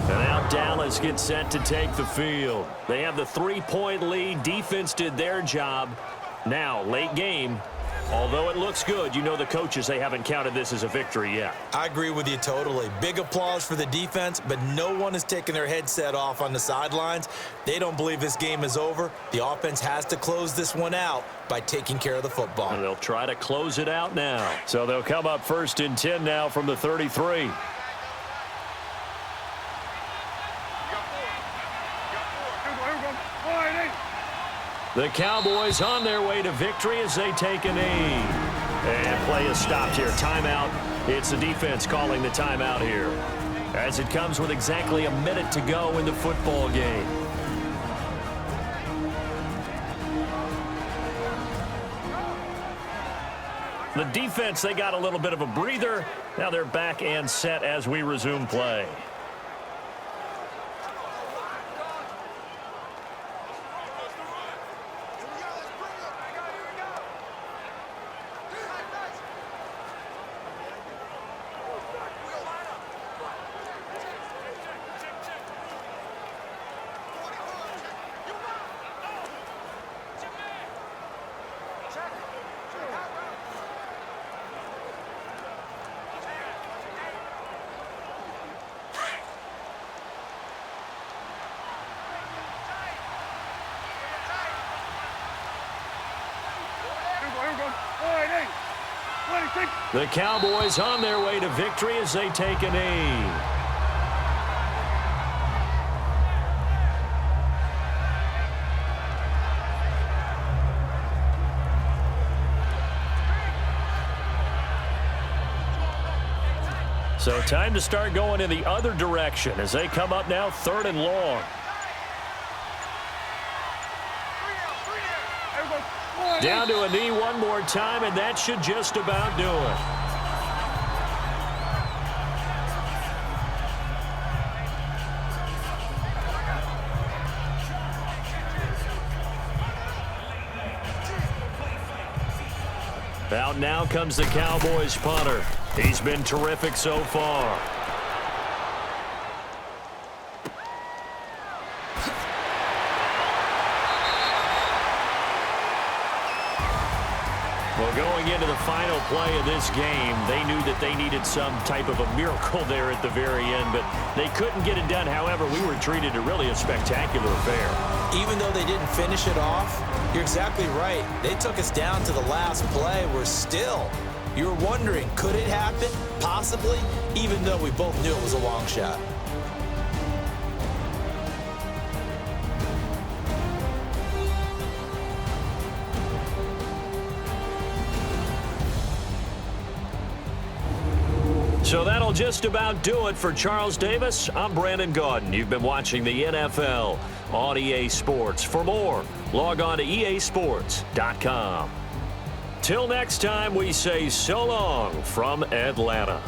And now Dallas gets set to take the field. They have the 3-point lead. Defense did their job. Now, late game. Although it looks good, you know the coaches, they haven't counted this as a victory yet. I agree with you totally. Big applause for the defense, but no one is taking their headset off on the sidelines. They don't believe this game is over. The offense has to close this one out by taking care of the football. And they'll try to close it out now. So they'll come up 1st and 10 now from the 33. The Cowboys on their way to victory as they take a knee. And play is stopped here. Timeout. It's the defense calling the timeout here, as it comes with exactly a minute to go in the football game. The defense, they got a little bit of a breather. Now they're back and set as we resume play. The Cowboys on their way to victory as they take a knee. So time to start going in the other direction as they come up now 3rd and long. Down to a knee one more time, and that should just about do it. Out now comes the Cowboys punter. He's been terrific so far. Well, going into the final play of this game, they knew that they needed some type of a miracle there at the very end, but they couldn't get it done. However, we were treated to really a spectacular affair. Even though they didn't finish it off, you're exactly right. They took us down to the last play. We're still, you're wondering, could it happen? Possibly, even though we both knew it was a long shot. So that'll That'll just about do it for Charles Davis. I'm Brandon Gaudin. You've been watching the NFL on EA Sports. For more, log on to easports.com. Till next time, we say so long from Atlanta.